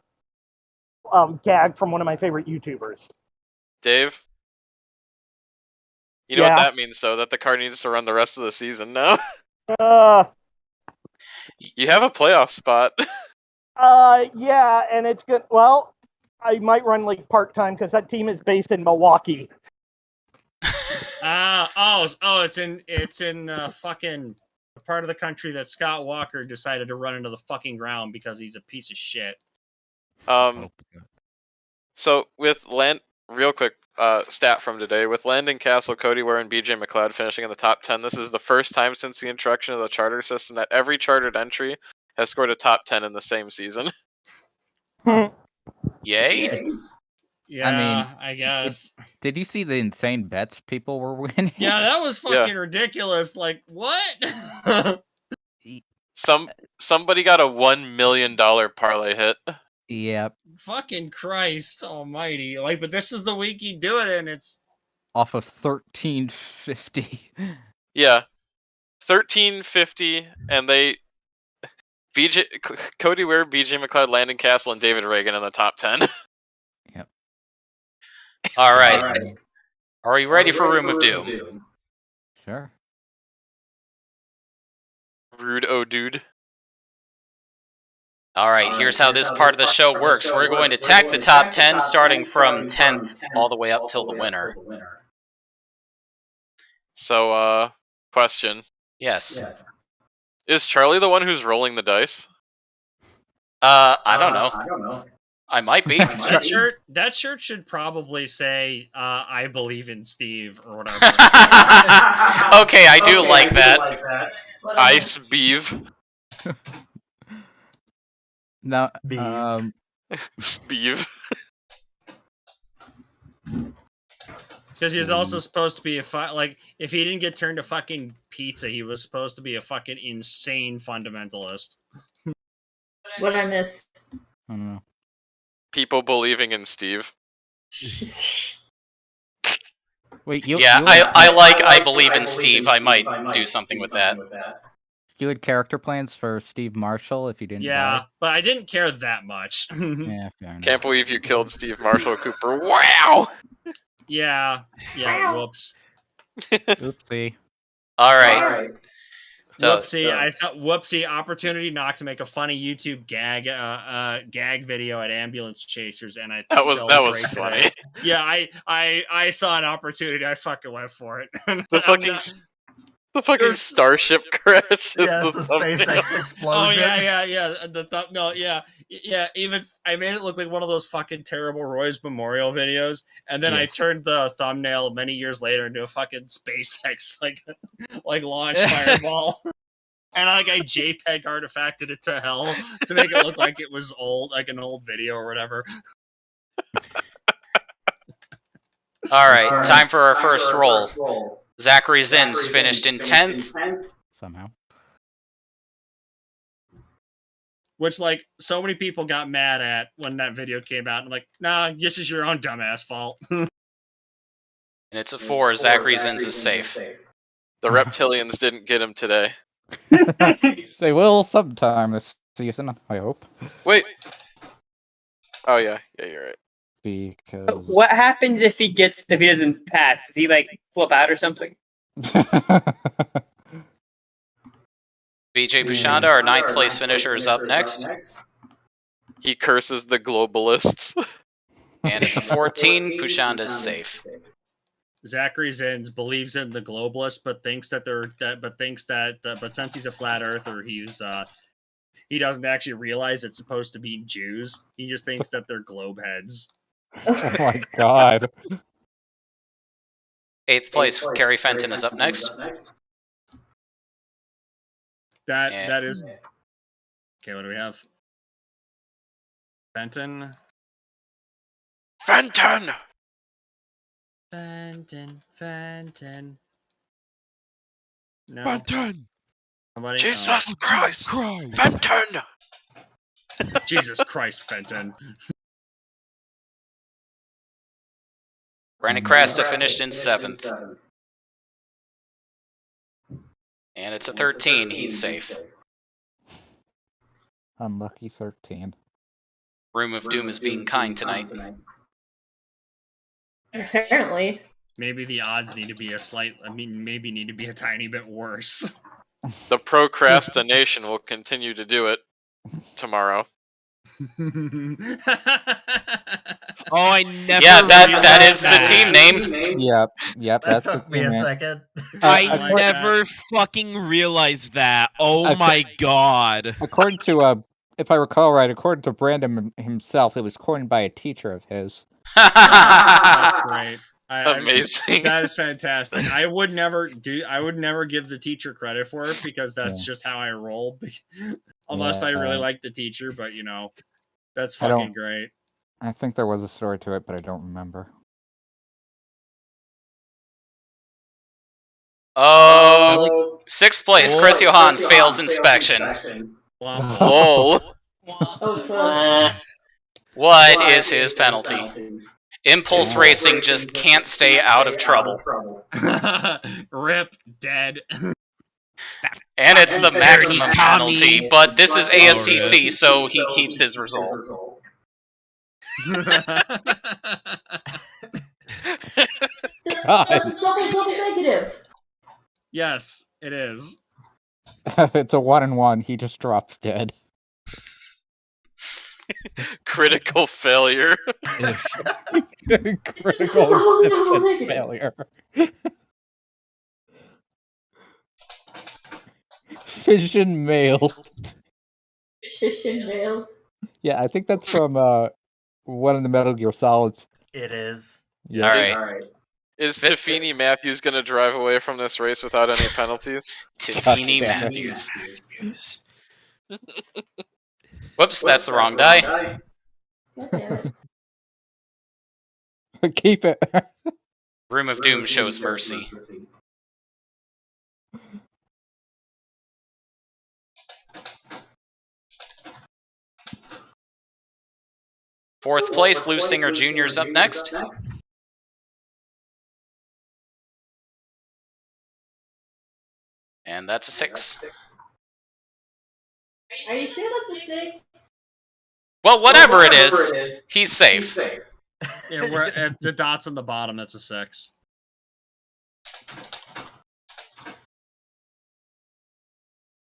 gag from one of my favorite YouTubers. Dave? You know what that means, though? That the car needs to run the rest of the season now? You have a playoff spot. Yeah, and it's good. Well, I might run like part-time because that team is based in Milwaukee. It's in fucking part of the country that Scott Walker decided to run into the fucking ground because he's a piece of shit. So with real quick stat from today, with Landon Castle, Cody Ware, and BJ McLeod finishing in the top 10, this is the first time since the introduction of the charter system that every chartered entry has scored a top 10 in the same season. Yay? Yeah, I guess. Did you see the insane bets people were winning? Yeah, that was fucking ridiculous. Like, what? Somebody got a $1 million parlay hit. Yep. Fucking Christ almighty. Like, but this is the week you do it, and it's... Off of 1350. Yeah. 1350, and they... Cody Ware, BJ McLeod, Landon Castle, and David Reagan in the top 10. Yep. All right. Are we ready for Room of Doom? Sure. Rude dude. All right, here's how this part of the show works. We're going to attack the top 10, starting from 10th all the way up till the winner. So, question. Yes. Is Charlie the one who's rolling the dice? I don't know. I might be. That shirt should probably say, I believe in Steve, or whatever. Okay, I do like that. Ice Beeve. No, Speeve. Because he was also supposed to be if he didn't get turned to fucking pizza, he was supposed to be a fucking insane fundamentalist. What I missed? I don't know. People believing in Steve. Wait, I believe in Steve. I might do something with that. You had character plans for Steve Marshall if you didn't die? But I didn't care that much. Yeah, fair enough. Can't believe you killed Steve Marshall Cooper. Wow! Yeah, whoops. Oopsie. All right. Whoopsie, opportunity knocked to make a funny YouTube gag video at ambulance chasers, and that was funny. Today. Yeah, I saw an opportunity, I fucking went for it. The fucking starship crash. Yeah, it's the SpaceX explosion. Oh yeah. Even I made it look like one of those fucking terrible Roy's Memorial videos, and then I turned the thumbnail many years later into a fucking SpaceX like launch fireball, and I JPEG artifacted it to hell to make it look like it was old, like an old video or whatever. All right, time for our first roll. Zachary Zins finished in 10th. Somehow. which like so many people got mad at when that video came out. I'm like, nah, this is your own dumbass fault. And it's a 4. Zachary Zins is safe. The reptilians didn't get him today. They will sometime this season, I hope. Wait. Oh yeah, you're right. Because What happens if he doesn't pass? Does he like flip out or something? BJ Bushanda, our 9th place finisher, is up next. He curses the globalists. And it's a 14. Bushanda is safe. Zachary Zins believes in the globalists, but since he's a flat earther, he doesn't actually realize it's supposed to be Jews. He just thinks that they're globe heads. Oh my god. 8th place, Gary Fenton is up next. That is okay. What do we have? Fenton. No. Fenton. Somebody? Jesus Christ. Fenton. Jesus Christ, Fenton. Brandon Crasta finished in 7th. And it's a 13. He's safe. Unlucky 13. Room of Doom is being kind tonight. Apparently. Maybe the odds need to be maybe need to be a tiny bit worse. The procrastination will continue to do it tomorrow. Oh, I never. Yeah, that is the team name. Yep, That that's the took me team a name. second. I never fucking realized that. Oh my god. According to, if I recall right, according to Brandon himself, it was coined by a teacher of his. That's great. Amazing. That is fantastic. I would never give the teacher credit for it because that's just how I roll. Unless I really like the teacher, but that's fucking great. I think there was a story to it, but I don't remember. Oh, 6th place, Chris Johans fails inspection. Whoa. What is his penalty? Impulse Racing just can't stay out of trouble. Rip, dead. And it's the maximum penalty, but this is ASCC, so he keeps his result. That's double negative. Yes, it is. It's a 1-1. He just drops dead. Critical failure. Critical failure. Fission mail. Fission mail. Yeah, I think that's from one of the Metal Gear Solids. It is. Yeah. All right. Is Tafini Matthews going to drive away from this race without any penalties? Tafini Matthews. Whoops, that's the wrong die. Keep it. Room of Doom shows mercy. Fourth place, Lou Singer Jr. is up next. And that's a 6. Are you sure that's a 6? Well, whatever it is, he's safe. Yeah, if the dot's on the bottom, that's a 6.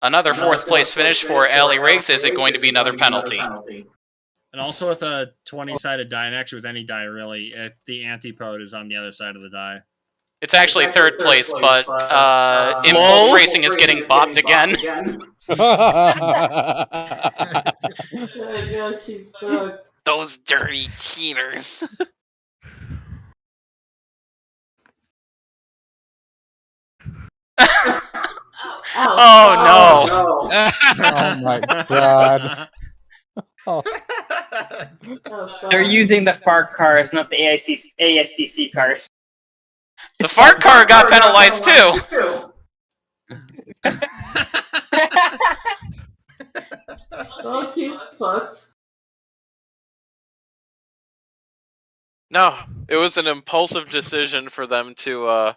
Another 4th place finish for Allie Riggs. Is it going to be another penalty? And also with a 20-sided die, and actually with any die really, the antipode is on the other side of the die. It's actually 3rd place, but Impulse Racing is getting bopped again. Oh gosh, she's fucked. Those dirty keeners. Oh no! Oh my god. Oh. They're using the FARC cars, not the ASCC cars. The FARC car got penalized too! Oh, he's fucked. No, it was an impulsive decision for them to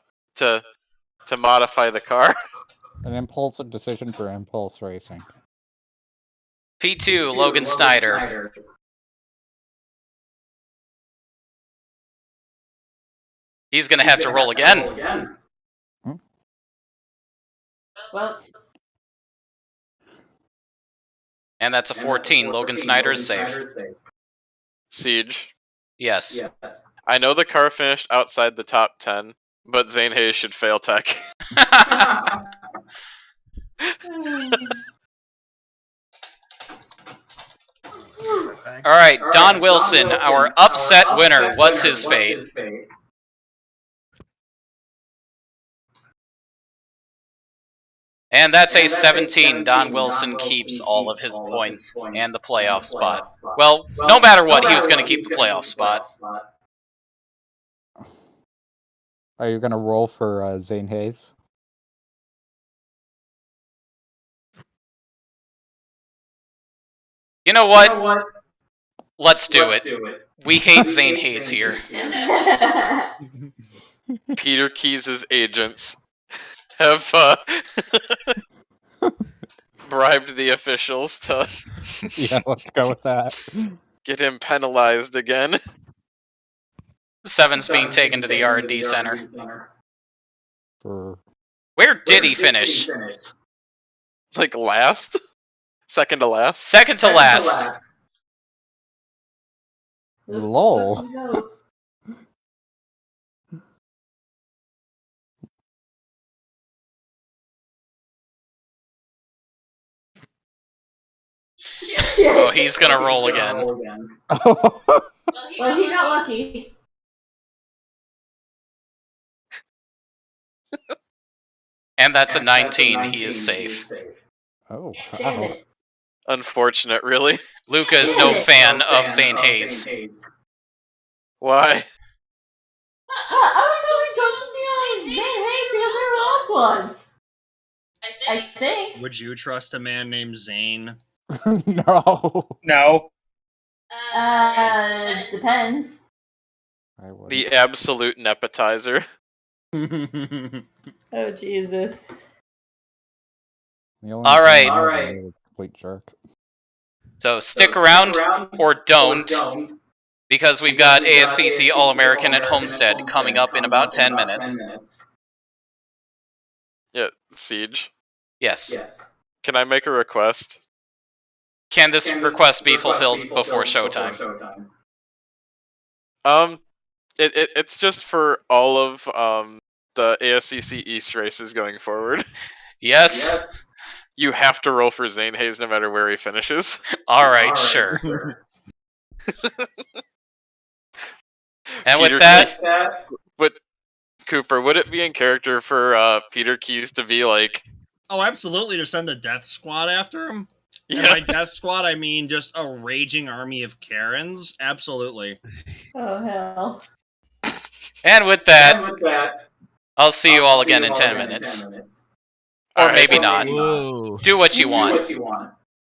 modify the car. An impulsive decision for impulse racing. P2, Logan Snyder. He's gonna have to roll again. Well, And that's a 14. Logan Snyder is safe. Siege. Yes. I know the car finished outside the top 10, but Zane Hayes should fail tech. Alright, Don Wilson, our upset winner. What's his fate? And that's a 17. Don Wilson keeps all of his points and the playoff spot. Well, no matter what, he was going to keep the playoff spot. Are you going to roll for Zane Hayes? You know what? Let's do it. We hate Zane Hayes here. Peter Keys' agents have bribed the officials to Yeah, let's go with that. get him penalized again. 7's being taken to the R&D center. For... Where did he finish? Like last? Second to last? Second to last. Lol. Oh, he's gonna roll again. Well, he got lucky. And that's a 19. He is safe. Oh, Damn wow. it. Unfortunate, really. Luca is no fan of Zane Hayes. Why? I was only talking to Zane Hayes because everyone else was. I think. Would you trust a man named Zane? No. No. Depends. I would. The absolute nepetizer. Oh, Jesus. All right. Complete jerk. So stick around or don't, because we've got ASCC All-American at Homestead coming up in about 10 minutes. Yeah, Siege. Yes. Can I make a request? Can this request be fulfilled before showtime? It's just for all of the ASCC East races going forward. Yes. You have to roll for Zane Hayes no matter where he finishes. Alright, sure. And Peter with that... But, Cooper, would it be in character for Peter Keys to be like... Oh, absolutely, to send the death squad after him? Yeah. And by death squad, I mean just a raging army of Karens? Absolutely. Oh, hell. And with that, I'll see you all again in 10 minutes. Or maybe not. Whoa. Do what you want.